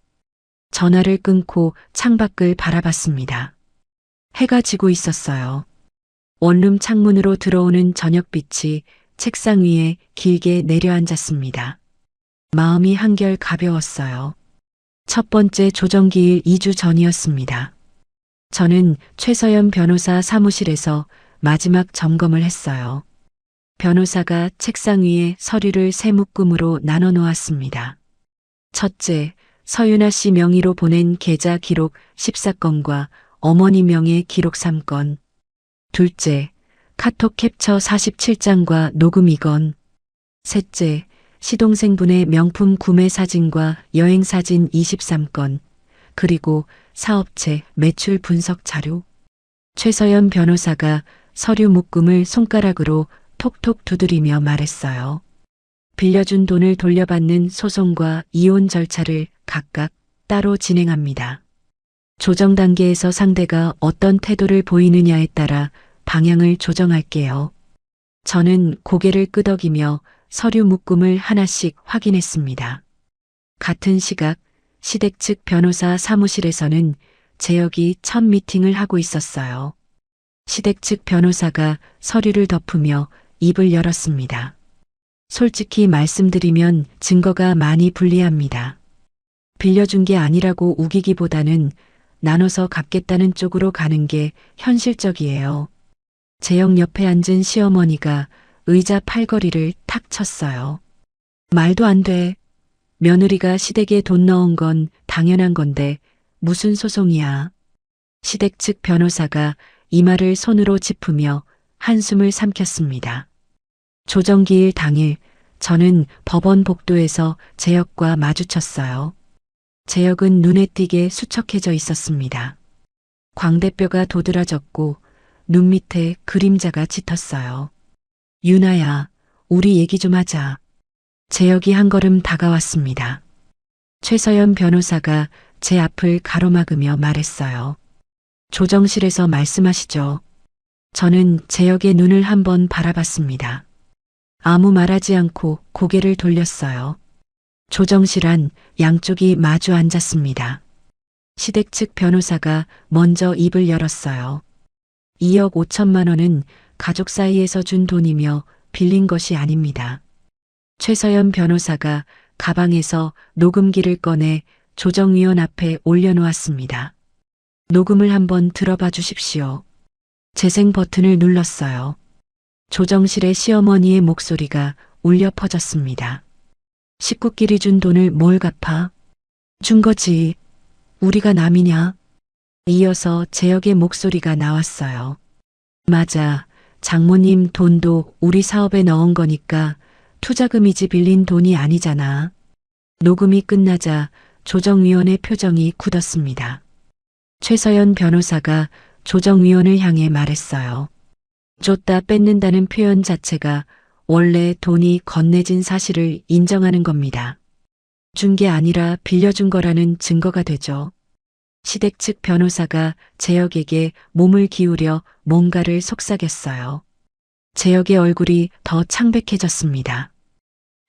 전화를 끊고 창밖을 바라봤습니다. 해가 지고 있었어요. 원룸 창문으로 들어오는 저녁빛이 책상 위에 길게 내려앉았습니다. 마음이 한결 가벼웠어요. 첫 번째 조정기일 2주 전이었습니다. 저는 최서연 변호사 사무실에서 마지막 점검을 했어요. 변호사가 책상 위에 서류를 세 묶음으로 나눠 놓았습니다. 첫째, 서윤아 씨 명의로 보낸 계좌 기록 14건과 어머니 명의 기록 3건. 둘째, 카톡 캡처 47장과 녹음 2건. 셋째, 시동생분의 명품 구매 사진과 여행 사진 23건. 그리고 사업체 매출 분석 자료. 최서연 변호사가 서류 묶음을 손가락으로 톡톡 두드리며 말했어요. 빌려준 돈을 돌려받는 소송과 이혼 절차를 각각 따로 진행합니다. 조정 단계에서 상대가 어떤 태도를 보이느냐에 따라 방향을 조정할게요. 저는 고개를 끄덕이며 서류 묶음을 하나씩 확인했습니다. 같은 시각 시댁 측 변호사 사무실에서는 재혁이 첫 미팅을 하고 있었어요. 시댁 측 변호사가 서류를 덮으며 입을 열었습니다. 솔직히 말씀드리면 증거가 많이 불리합니다. 빌려준 게 아니라고 우기기보다는 나눠서 갚겠다는 쪽으로 가는 게 현실적이에요. 재혁 옆에 앉은 시어머니가 의자 팔걸이를 탁 쳤어요. 말도 안 돼. 며느리가 시댁에 돈 넣은 건 당연한 건데 무슨 소송이야. 시댁 측 변호사가 이마를 손으로 짚으며 한숨을 삼켰습니다. 조정기일 당일 저는 법원 복도에서 재혁과 마주쳤어요. 재혁은 눈에 띄게 수척해져 있었습니다. 광대뼈가 도드라졌고 눈 밑에 그림자가 짙었어요. 유나야, 우리 얘기 좀 하자. 재혁이 한 걸음 다가왔습니다. 최서연 변호사가 제 앞을 가로막으며 말했어요. 조정실에서 말씀하시죠. 저는 재혁의 눈을 한번 바라봤습니다. 아무 말하지 않고 고개를 돌렸어요. 조정실 안 양쪽이 마주 앉았습니다. 시댁 측 변호사가 먼저 입을 열었어요. 2억 5천만 원은 가족 사이에서 준 돈이며 빌린 것이 아닙니다. 최서연 변호사가 가방에서 녹음기를 꺼내 조정위원 앞에 올려놓았습니다. 녹음을 한번 들어봐 주십시오. 재생 버튼을 눌렀어요. 조정실의 시어머니의 목소리가 울려 퍼졌습니다. 식구끼리 준 돈을 뭘 갚아? 준 거지. 우리가 남이냐? 이어서 재혁의 목소리가 나왔어요. 맞아. 장모님 돈도 우리 사업에 넣은 거니까 투자금이지 빌린 돈이 아니잖아. 녹음이 끝나자 조정위원의 표정이 굳었습니다. 최서연 변호사가 조정위원을 향해 말했어요. 줬다 뺏는다는 표현 자체가 원래 돈이 건네진 사실을 인정하는 겁니다. 준 게 아니라 빌려준 거라는 증거가 되죠. 시댁 측 변호사가 재혁에게 몸을 기울여 뭔가를 속삭였어요. 재혁의 얼굴이 더 창백해졌습니다.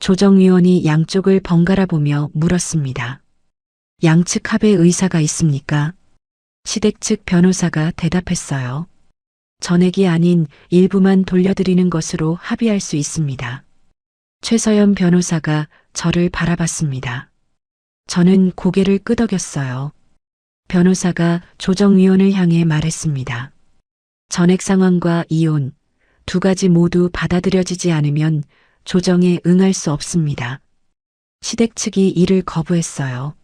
조정위원이 양쪽을 번갈아 보며 물었습니다. 양측 합의 의사가 있습니까? 시댁 측 변호사가 대답했어요. 전액이 아닌 일부만 돌려드리는 것으로 합의할 수 있습니다. 최서연 변호사가 저를 바라봤습니다. 저는 고개를 끄덕였어요. 변호사가 조정위원을 향해 말했습니다. 전액 상환과 이혼, 두 가지 모두 받아들여지지 않으면 조정에 응할 수 없습니다. 시댁 측이 이를 거부했어요.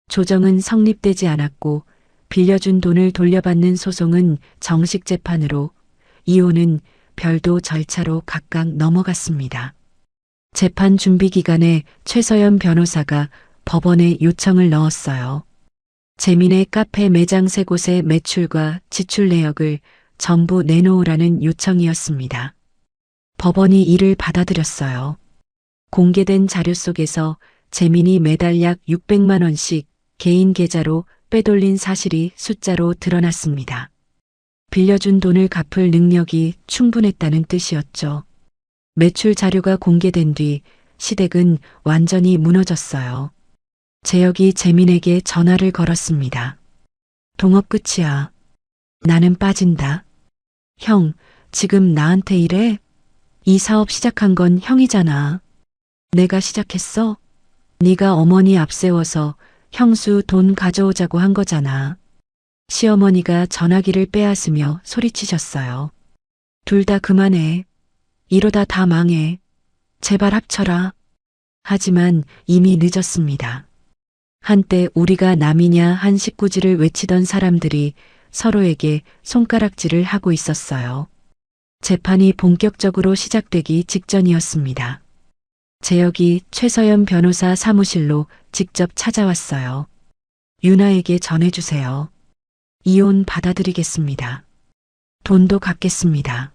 조정은 성립되지 않았고 빌려준 돈을 돌려받는 소송은 정식 재판으로, 이혼은 별도 절차로 각각 넘어갔습니다. 재판 준비 기간에 최서연 변호사가 법원에 요청을 넣었어요. 재민의 카페 매장 3곳의 매출과 지출 내역을 전부 내놓으라는 요청이었습니다. 법원이 이를 받아들였어요. 공개된 자료 속에서 재민이 매달 약 600만 원씩 개인 계좌로 빼돌린 사실이 숫자로 드러났습니다. 빌려준 돈을 갚을 능력이 충분했다는 뜻이었죠. 매출 자료가 공개된 뒤 시댁은 완전히 무너졌어요. 재혁이 재민에게 전화를 걸었습니다. 동업 끝이야. 나는 빠진다. 형, 지금 나한테 이래? 이 사업 시작한 건 형이잖아. 내가 시작했어? 네가 어머니 앞세워서 형수 돈 가져오자고 한 거잖아. 시어머니가 전화기를 빼앗으며 소리치셨어요. 둘 다 그만해. 이러다 다 망해. 제발 합쳐라. 하지만 이미 늦었습니다. 한때 우리가 남이냐 한 식구지를 외치던 사람들이 서로에게 손가락질을 하고 있었어요. 재판이 본격적으로 시작되기 직전이었습니다. 재혁이 최서연 변호사 사무실로 직접 찾아왔어요. 유나에게 전해주세요. 이혼 받아들이겠습니다. 돈도 갚겠습니다.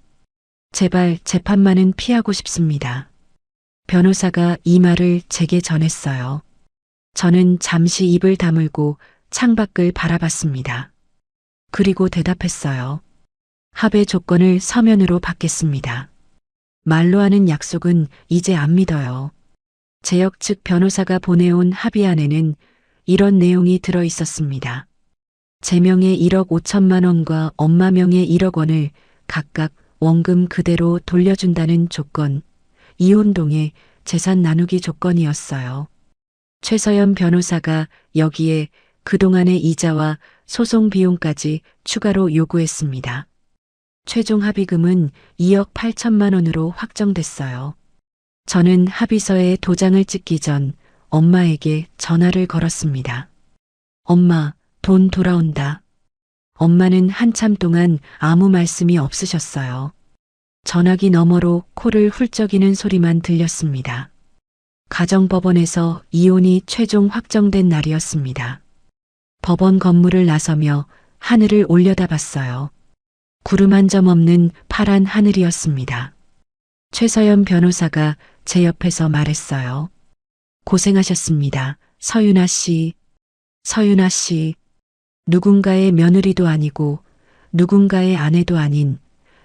제발 재판만은 피하고 싶습니다. 변호사가 이 말을 제게 전했어요. 저는 잠시 입을 다물고 창밖을 바라봤습니다. 그리고 대답했어요. 합의 조건을 서면으로 받겠습니다. 말로 하는 약속은 이제 안 믿어요. 재혁 측 변호사가 보내온 합의안에는 이런 내용이 들어 있었습니다. 제 명의 1억 5천만 원과 엄마 명의 1억 원을 각각 원금 그대로 돌려준다는 조건, 이혼동의 재산 나누기 조건이었어요. 최서연 변호사가 여기에 그동안의 이자와 소송 비용까지 추가로 요구했습니다. 최종 합의금은 2억 8천만 원으로 확정됐어요. 저는 합의서에 도장을 찍기 전 엄마에게 전화를 걸었습니다. 엄마, 돈 돌아온다. 엄마는 한참 동안 아무 말씀이 없으셨어요. 전화기 너머로 코를 훌쩍이는 소리만 들렸습니다. 가정법원에서 이혼이 최종 확정된 날이었습니다. 법원 건물을 나서며 하늘을 올려다봤어요. 구름 한 점 없는 파란 하늘이었습니다. 최서연 변호사가 제 옆에서 말했어요. 고생하셨습니다. 서윤아 씨. 서윤아 씨. 누군가의 며느리도 아니고 누군가의 아내도 아닌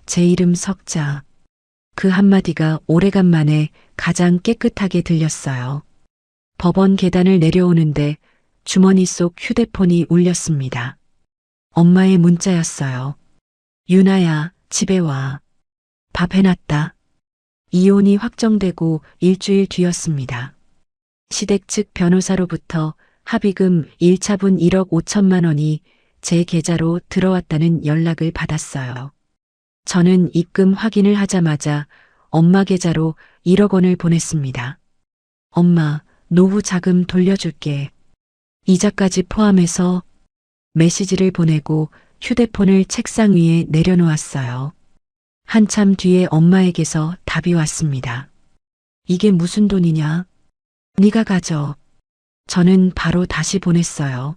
제 이름 석자. 그 한마디가 오래간만에 가장 깨끗하게 들렸어요. 법원 계단을 내려오는데 주머니 속 휴대폰이 울렸습니다. 엄마의 문자였어요. 유나야, 집에 와. 밥 해놨다. 이혼이 확정되고 일주일 뒤였습니다. 시댁 측 변호사로부터 합의금 1차분 1억 5천만 원이 제 계좌로 들어왔다는 연락을 받았어요. 저는 입금 확인을 하자마자 엄마 계좌로 1억 원을 보냈습니다. 엄마, 노후 자금 돌려줄게. 이자까지 포함해서 메시지를 보내고 휴대폰을 책상 위에 내려놓았어요. 한참 뒤에 엄마에게서 답이 왔습니다. 이게 무슨 돈이냐? 네가 가져. 저는 바로 다시 보냈어요.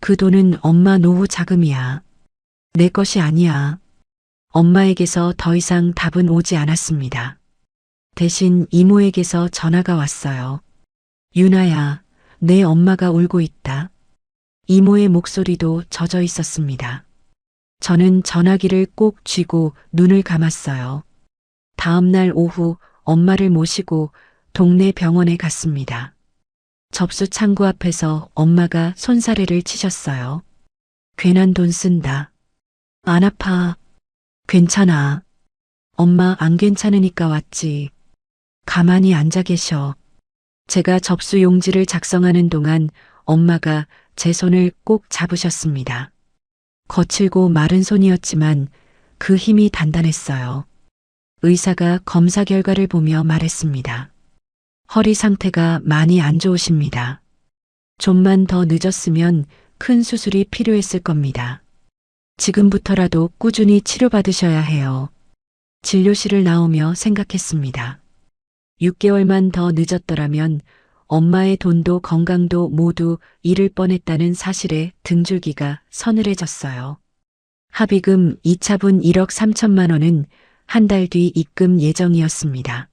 그 돈은 엄마 노후 자금이야. 내 것이 아니야. 엄마에게서 더 이상 답은 오지 않았습니다. 대신 이모에게서 전화가 왔어요. 유나야, 내 엄마가 울고 있다. 이모의 목소리도 젖어 있었습니다. 저는 전화기를 꼭 쥐고 눈을 감았어요. 다음 날 오후 엄마를 모시고 동네 병원에 갔습니다. 접수 창구 앞에서 엄마가 손사래를 치셨어요. 괜한 돈 쓴다. 안 아파. 괜찮아. 엄마 안 괜찮으니까 왔지. 가만히 앉아 계셔. 제가 접수 용지를 작성하는 동안 엄마가 제 손을 꼭 잡으셨습니다. 거칠고 마른 손이었지만 그 힘이 단단했어요. 의사가 검사 결과를 보며 말했습니다. 허리 상태가 많이 안 좋으십니다. 좀만 더 늦었으면 큰 수술이 필요했을 겁니다. 지금부터라도 꾸준히 치료받으셔야 해요. 진료실을 나오며 생각했습니다. 6개월만 더 늦었더라면 엄마의 돈도 건강도 모두 잃을 뻔했다는 사실에 등줄기가 서늘해졌어요. 합의금 2차분 1억 3천만 원은 한 달 뒤 입금 예정이었습니다.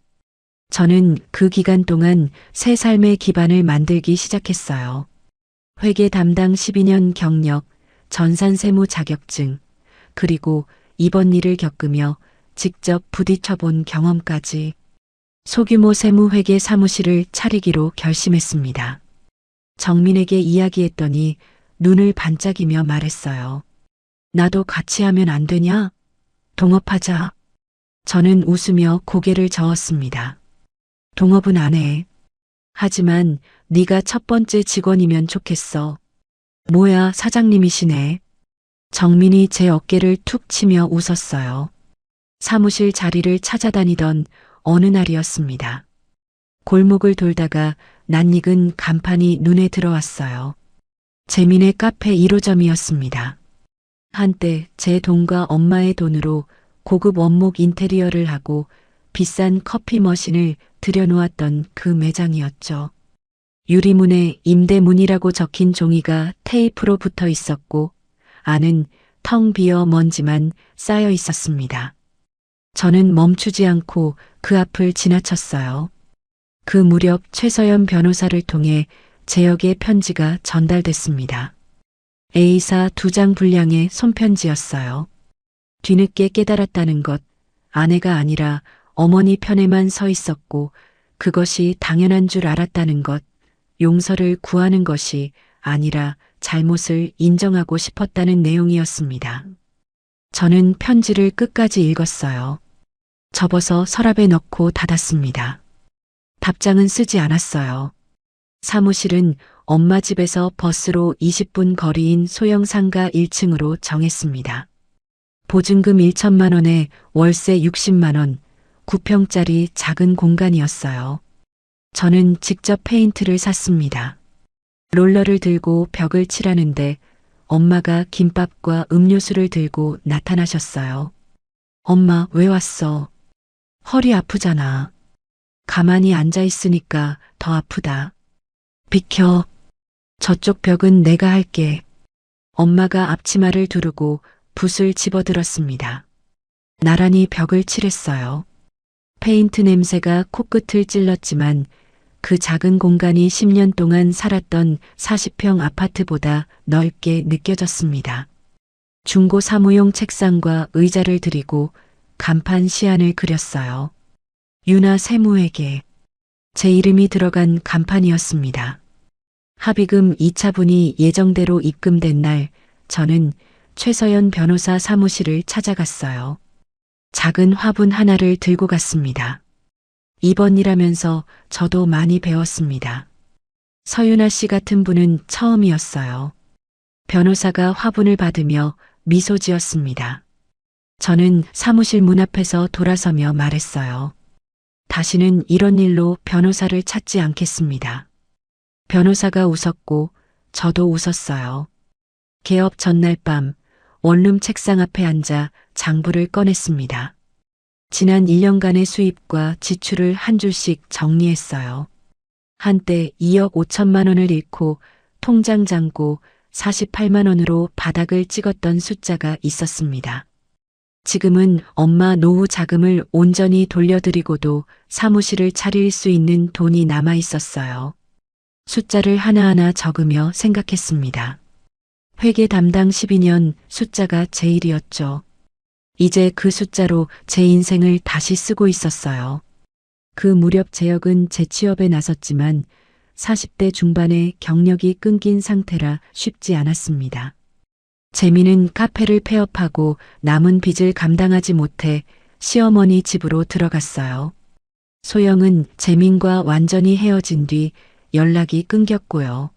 저는 그 기간 동안 새 삶의 기반을 만들기 시작했어요. 회계 담당 12년 경력, 전산세무 자격증, 그리고 이번 일을 겪으며 직접 부딪혀본 경험까지 소규모 세무회계 사무실을 차리기로 결심했습니다. 정민에게 이야기했더니 눈을 반짝이며 말했어요. 나도 같이 하면 안 되냐? 동업하자. 저는 웃으며 고개를 저었습니다. 동업은 안 해. 하지만 네가 첫 번째 직원이면 좋겠어. 뭐야, 사장님이시네. 정민이 제 어깨를 툭 치며 웃었어요. 사무실 자리를 찾아다니던 어느 날이었습니다. 골목을 돌다가 낯익은 간판이 눈에 들어왔어요. 재민의 카페 1호점이었습니다. 한때 제 돈과 엄마의 돈으로 고급 원목 인테리어를 하고 비싼 커피 머신을 들여놓았던 그 매장이었죠. 유리문에 임대문이라고 적힌 종이가 테이프로 붙어 있었고 안은 텅 비어 먼지만 쌓여 있었습니다. 저는 멈추지 않고 그 앞을 지나쳤어요. 그 무렵 최서연 변호사를 통해 제역의 편지가 전달됐습니다. A사 2장 분량의 손편지였어요. 뒤늦게 깨달았다는 것, 아내가 아니라 어머니 편에만 서 있었고 그것이 당연한 줄 알았다는 것, 용서를 구하는 것이 아니라 잘못을 인정하고 싶었다는 내용이었습니다. 저는 편지를 끝까지 읽었어요. 접어서 서랍에 넣고 닫았습니다. 답장은 쓰지 않았어요. 사무실은 엄마 집에서 버스로 20분 거리인 소형 상가 1층으로 정했습니다. 보증금 1천만 원에 월세 60만 원, 9평짜리 작은 공간이었어요. 저는 직접 페인트를 샀습니다. 롤러를 들고 벽을 칠하는데 엄마가 김밥과 음료수를 들고 나타나셨어요. 엄마, 왜 왔어? 허리 아프잖아. 가만히 앉아 있으니까 더 아프다. 비켜. 저쪽 벽은 내가 할게. 엄마가 앞치마를 두르고 붓을 집어들었습니다. 나란히 벽을 칠했어요. 페인트 냄새가 코끝을 찔렀지만 그 작은 공간이 10년 동안 살았던 40평 아파트보다 넓게 느껴졌습니다. 중고 사무용 책상과 의자를 들이고 간판 시안을 그렸어요. 유나 세무회계. 제 이름이 들어간 간판이었습니다. 합의금 2차분이 예정대로 입금된 날 저는 최서연 변호사 사무실을 찾아갔어요. 작은 화분 하나를 들고 갔습니다. 이번 일하면서 저도 많이 배웠습니다. 서윤아 씨 같은 분은 처음이었어요. 변호사가 화분을 받으며 미소 지었습니다. 저는 사무실 문 앞에서 돌아서며 말했어요. 다시는 이런 일로 변호사를 찾지 않겠습니다. 변호사가 웃었고 저도 웃었어요. 개업 전날 밤 원룸 책상 앞에 앉아 장부를 꺼냈습니다. 지난 1년간의 수입과 지출을 한 줄씩 정리했어요. 한때 2억 5천만 원을 잃고 통장 잔고 48만 원으로 바닥을 찍었던 숫자가 있었습니다. 지금은 엄마 노후 자금을 온전히 돌려드리고도 사무실을 차릴 수 있는 돈이 남아 있었어요. 숫자를 하나하나 적으며 생각했습니다. 회계 담당 12년 숫자가 제일이었죠. 이제 그 숫자로 제 인생을 다시 쓰고 있었어요. 그 무렵 재혁은 재취업에 나섰지만 40대 중반에 경력이 끊긴 상태라 쉽지 않았습니다. 재미는 카페를 폐업하고 남은 빚을 감당하지 못해 시어머니 집으로 들어갔어요. 소영은 재민과 완전히 헤어진 뒤 연락이 끊겼고요.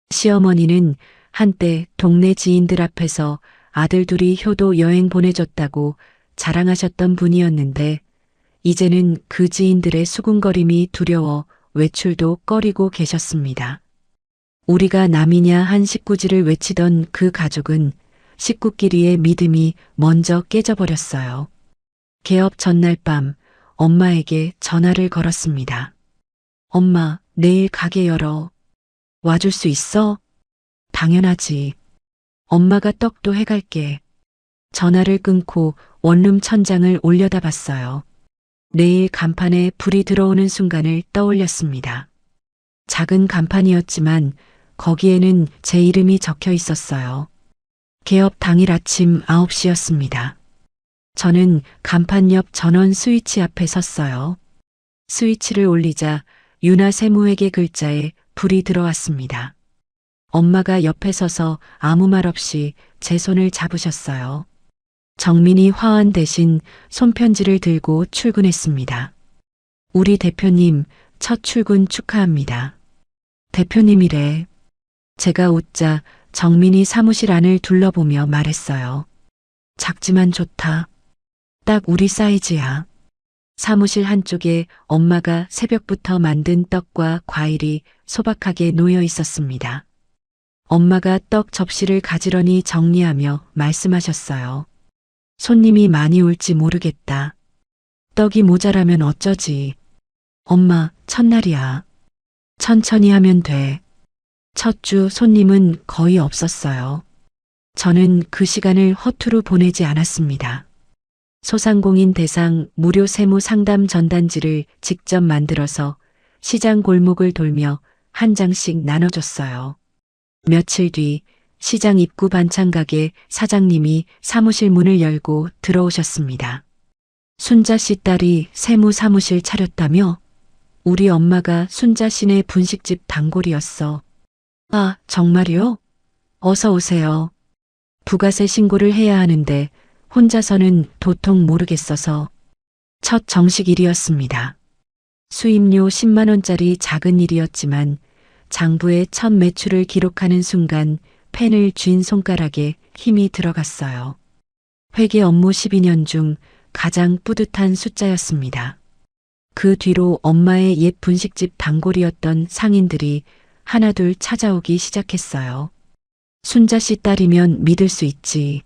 시어머니는 한때 동네 지인들 앞에서 아들 둘이 효도 여행 보내줬다고 자랑하셨던 분이었는데 이제는 그 지인들의 수군거림이 두려워 외출도 꺼리고 계셨습니다. 우리가 남이냐 한 식구지를 외치던 그 가족은 식구끼리의 믿음이 먼저 깨져버렸어요. 개업 전날 밤 엄마에게 전화를 걸었습니다. 엄마, 내일 가게 열어. 와줄 수 있어? 당연하지. 엄마가 떡도 해갈게. 전화를 끊고 원룸 천장을 올려다봤어요. 내일 간판에 불이 들어오는 순간을 떠올렸습니다. 작은 간판이었지만 거기에는 제 이름이 적혀 있었어요. 개업 당일 아침 9시였습니다. 저는 간판 옆 전원 스위치 앞에 섰어요. 스위치를 올리자 윤아 세무회계 글자에 불이 들어왔습니다. 엄마가 옆에 서서 아무 말 없이 제 손을 잡으셨어요. 정민이 화환 대신 손편지를 들고 출근했습니다. 우리 대표님 첫 출근 축하합니다. 대표님이래. 제가 웃자 정민이 사무실 안을 둘러보며 말했어요. 작지만 좋다. 딱 우리 사이즈야. 사무실 한쪽에 엄마가 새벽부터 만든 떡과 과일이 소박하게 놓여 있었습니다. 엄마가 떡 접시를 가지런히 정리하며 말씀하셨어요. 손님이 많이 올지 모르겠다. 떡이 모자라면 어쩌지. 엄마, 첫날이야. 천천히 하면 돼. 첫 주 손님은 거의 없었어요. 저는 그 시간을 허투루 보내지 않았습니다. 소상공인 대상 무료 세무 상담 전단지를 직접 만들어서 시장 골목을 돌며 한 장씩 나눠줬어요. 며칠 뒤 시장 입구 반찬 가게 사장님이 사무실 문을 열고 들어오셨습니다. 순자 씨 딸이 세무 사무실 차렸다며? 우리 엄마가 순자 씨네 분식집 단골이었어. 아, 정말요? 어서 오세요. 부가세 신고를 해야 하는데 혼자서는 도통 모르겠어서. 첫 정식 일이었습니다. 수입료 10만 원짜리 작은 일이었지만 장부의 첫 매출을 기록하는 순간 펜을 쥔 손가락에 힘이 들어갔어요. 회계 업무 12년 중 가장 뿌듯한 숫자였습니다. 그 뒤로 엄마의 옛 분식집 단골이었던 상인들이 하나둘 찾아오기 시작했어요. 순자 씨 딸이면 믿을 수 있지.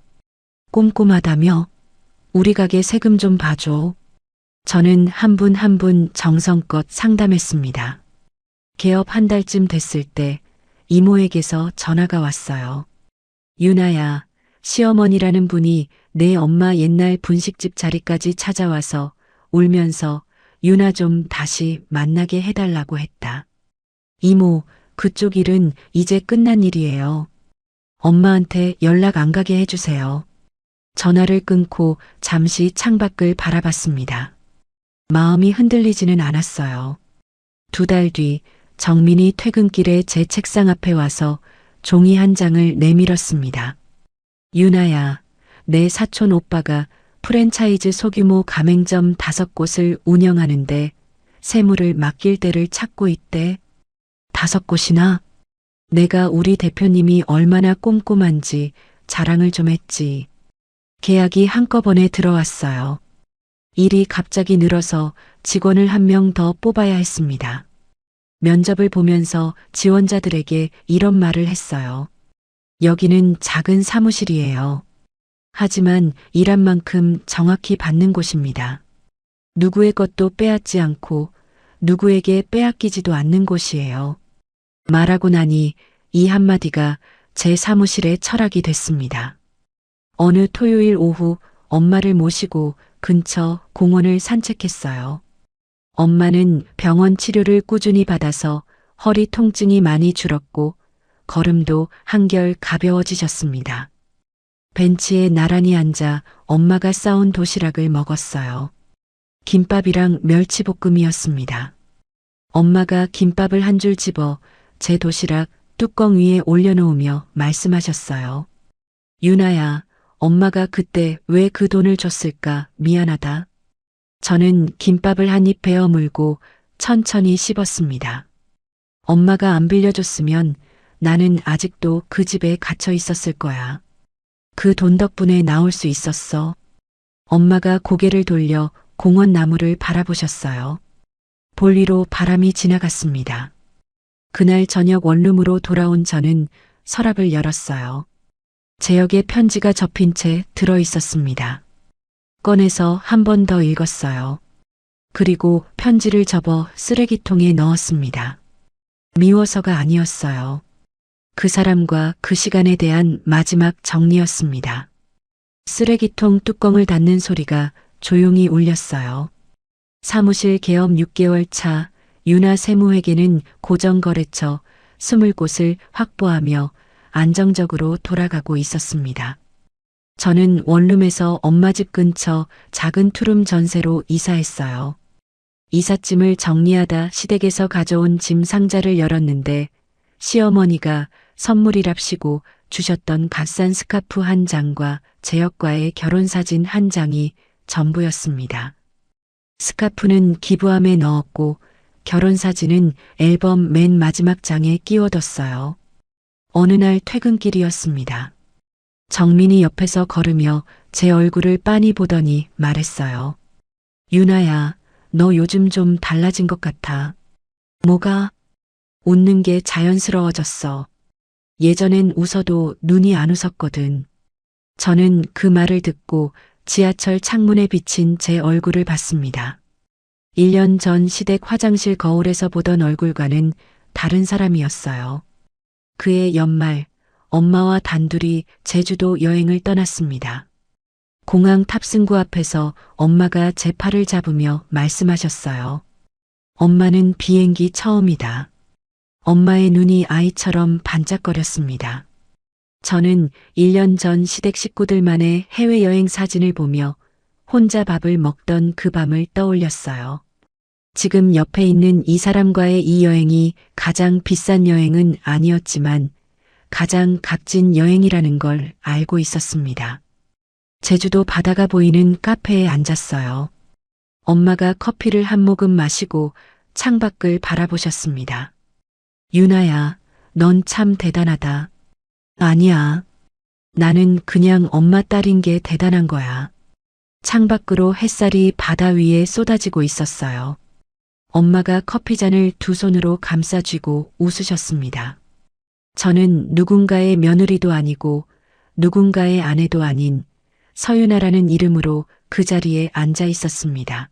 꼼꼼하다며? 우리 가게 세금 좀 봐줘. 저는 한 분 한 분 정성껏 상담했습니다. 개업 한 달쯤 됐을 때 이모에게서 전화가 왔어요. 유나야, 시어머니라는 분이 내 엄마 옛날 분식집 자리까지 찾아와서 울면서 유나 좀 다시 만나게 해달라고 했다. 이모, 그쪽 일은 이제 끝난 일이에요. 엄마한테 연락 안 가게 해주세요. 전화를 끊고 잠시 창밖을 바라봤습니다. 마음이 흔들리지는 않았어요. 2달 뒤 정민이 퇴근길에 제 책상 앞에 와서 종이 한 장을 내밀었습니다. 유나야, 내 사촌 오빠가 프랜차이즈 소규모 가맹점 5곳을 운영하는데 세무를 맡길 때를 찾고 있대. 5곳이나? 내가 우리 대표님이 얼마나 꼼꼼한지 자랑을 좀 했지. 계약이 한꺼번에 들어왔어요. 일이 갑자기 늘어서 직원을 한 명 더 뽑아야 했습니다. 면접을 보면서 지원자들에게 이런 말을 했어요. 여기는 작은 사무실이에요. 하지만 일한 만큼 정확히 받는 곳입니다. 누구의 것도 빼앗지 않고 누구에게 빼앗기지도 않는 곳이에요. 말하고 나니 이 한마디가 제 사무실의 철학이 됐습니다. 어느 토요일 오후 엄마를 모시고 근처 공원을 산책했어요. 엄마는 병원 치료를 꾸준히 받아서 허리 통증이 많이 줄었고 걸음도 한결 가벼워지셨습니다. 벤치에 나란히 앉아 엄마가 싸온 도시락을 먹었어요. 김밥이랑 멸치볶음이었습니다. 엄마가 김밥을 한 줄 집어 제 도시락 뚜껑 위에 올려놓으며 말씀하셨어요. 유나야, 엄마가 그때 왜 그 돈을 줬을까 미안하다. 저는 김밥을 한 입 베어 물고 천천히 씹었습니다. 엄마가 안 빌려줬으면 나는 아직도 그 집에 갇혀 있었을 거야. 그 돈 덕분에 나올 수 있었어. 엄마가 고개를 돌려 공원 나무를 바라보셨어요. 볼 위로 바람이 지나갔습니다. 그날 저녁 원룸으로 돌아온 저는 서랍을 열었어요. 제역에 편지가 접힌 채 들어 있었습니다. 꺼내서 한 번 더 읽었어요. 그리고 편지를 접어 쓰레기통에 넣었습니다. 미워서가 아니었어요. 그 사람과 그 시간에 대한 마지막 정리였습니다. 쓰레기통 뚜껑을 닫는 소리가 조용히 울렸어요. 사무실 개업 6개월 차 유나 세무회계는 고정거래처 20곳을 확보하며 안정적으로 돌아가고 있었습니다. 저는 원룸에서 엄마 집 근처 작은 투룸 전세로 이사했어요. 이삿짐을 정리하다 시댁에서 가져온 짐 상자를 열었는데 시어머니가 선물이랍시고 주셨던 값싼 스카프 한 장과 제역과의 결혼사진 한 장이 전부였습니다. 스카프는 기부함에 넣었고 결혼사진은 앨범 맨 마지막 장에 끼워뒀어요. 어느 날 퇴근길이었습니다. 정민이 옆에서 걸으며 제 얼굴을 빤히 보더니 말했어요. 유나야, 너 요즘 좀 달라진 것 같아. 뭐가? 웃는 게 자연스러워졌어. 예전엔 웃어도 눈이 안 웃었거든. 저는 그 말을 듣고 지하철 창문에 비친 제 얼굴을 봤습니다. 1년 전 시댁 화장실 거울에서 보던 얼굴과는 다른 사람이었어요. 그해 연말, 엄마와 단둘이 제주도 여행을 떠났습니다. 공항 탑승구 앞에서 엄마가 제 팔을 잡으며 말씀하셨어요. 엄마는 비행기 처음이다. 엄마의 눈이 아이처럼 반짝거렸습니다. 저는 1년 전 시댁 식구들만의 해외여행 사진을 보며 혼자 밥을 먹던 그 밤을 떠올렸어요. 지금 옆에 있는 이 사람과의 이 여행이 가장 비싼 여행은 아니었지만 가장 값진 여행이라는 걸 알고 있었습니다. 제주도 바다가 보이는 카페에 앉았어요. 엄마가 커피를 한 모금 마시고 창밖을 바라보셨습니다. 유나야, 넌 참 대단하다. 아니야. 나는 그냥 엄마 딸인 게 대단한 거야. 창밖으로 햇살이 바다 위에 쏟아지고 있었어요. 엄마가 커피잔을 두 손으로 감싸 쥐고 웃으셨습니다. 저는 누군가의 며느리도 아니고 누군가의 아내도 아닌 서유나라는 이름으로 그 자리에 앉아 있었습니다.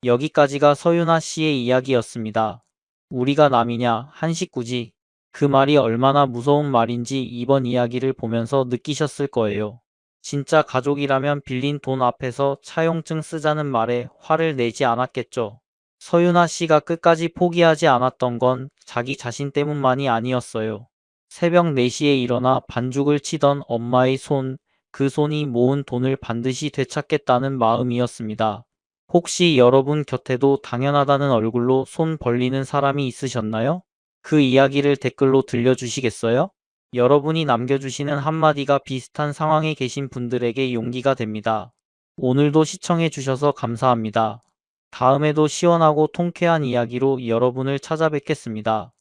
여기까지가 서윤아 씨의 이야기였습니다. 우리가 남이냐, 한 식구지. 그 말이 얼마나 무서운 말인지 이번 이야기를 보면서 느끼셨을 거예요. 진짜 가족이라면 빌린 돈 앞에서 차용증 쓰자는 말에 화를 내지 않았겠죠. 서윤아 씨가 끝까지 포기하지 않았던 건 자기 자신 때문만이 아니었어요. 새벽 4시에 일어나 반죽을 치던 엄마의 손, 그 손이 모은 돈을 반드시 되찾겠다는 마음이었습니다. 혹시 여러분 곁에도 당연하다는 얼굴로 손 벌리는 사람이 있으셨나요? 그 이야기를 댓글로 들려주시겠어요? 여러분이 남겨주시는 한마디가 비슷한 상황에 계신 분들에게 용기가 됩니다. 오늘도 시청해주셔서 감사합니다. 다음에도 시원하고 통쾌한 이야기로 여러분을 찾아뵙겠습니다.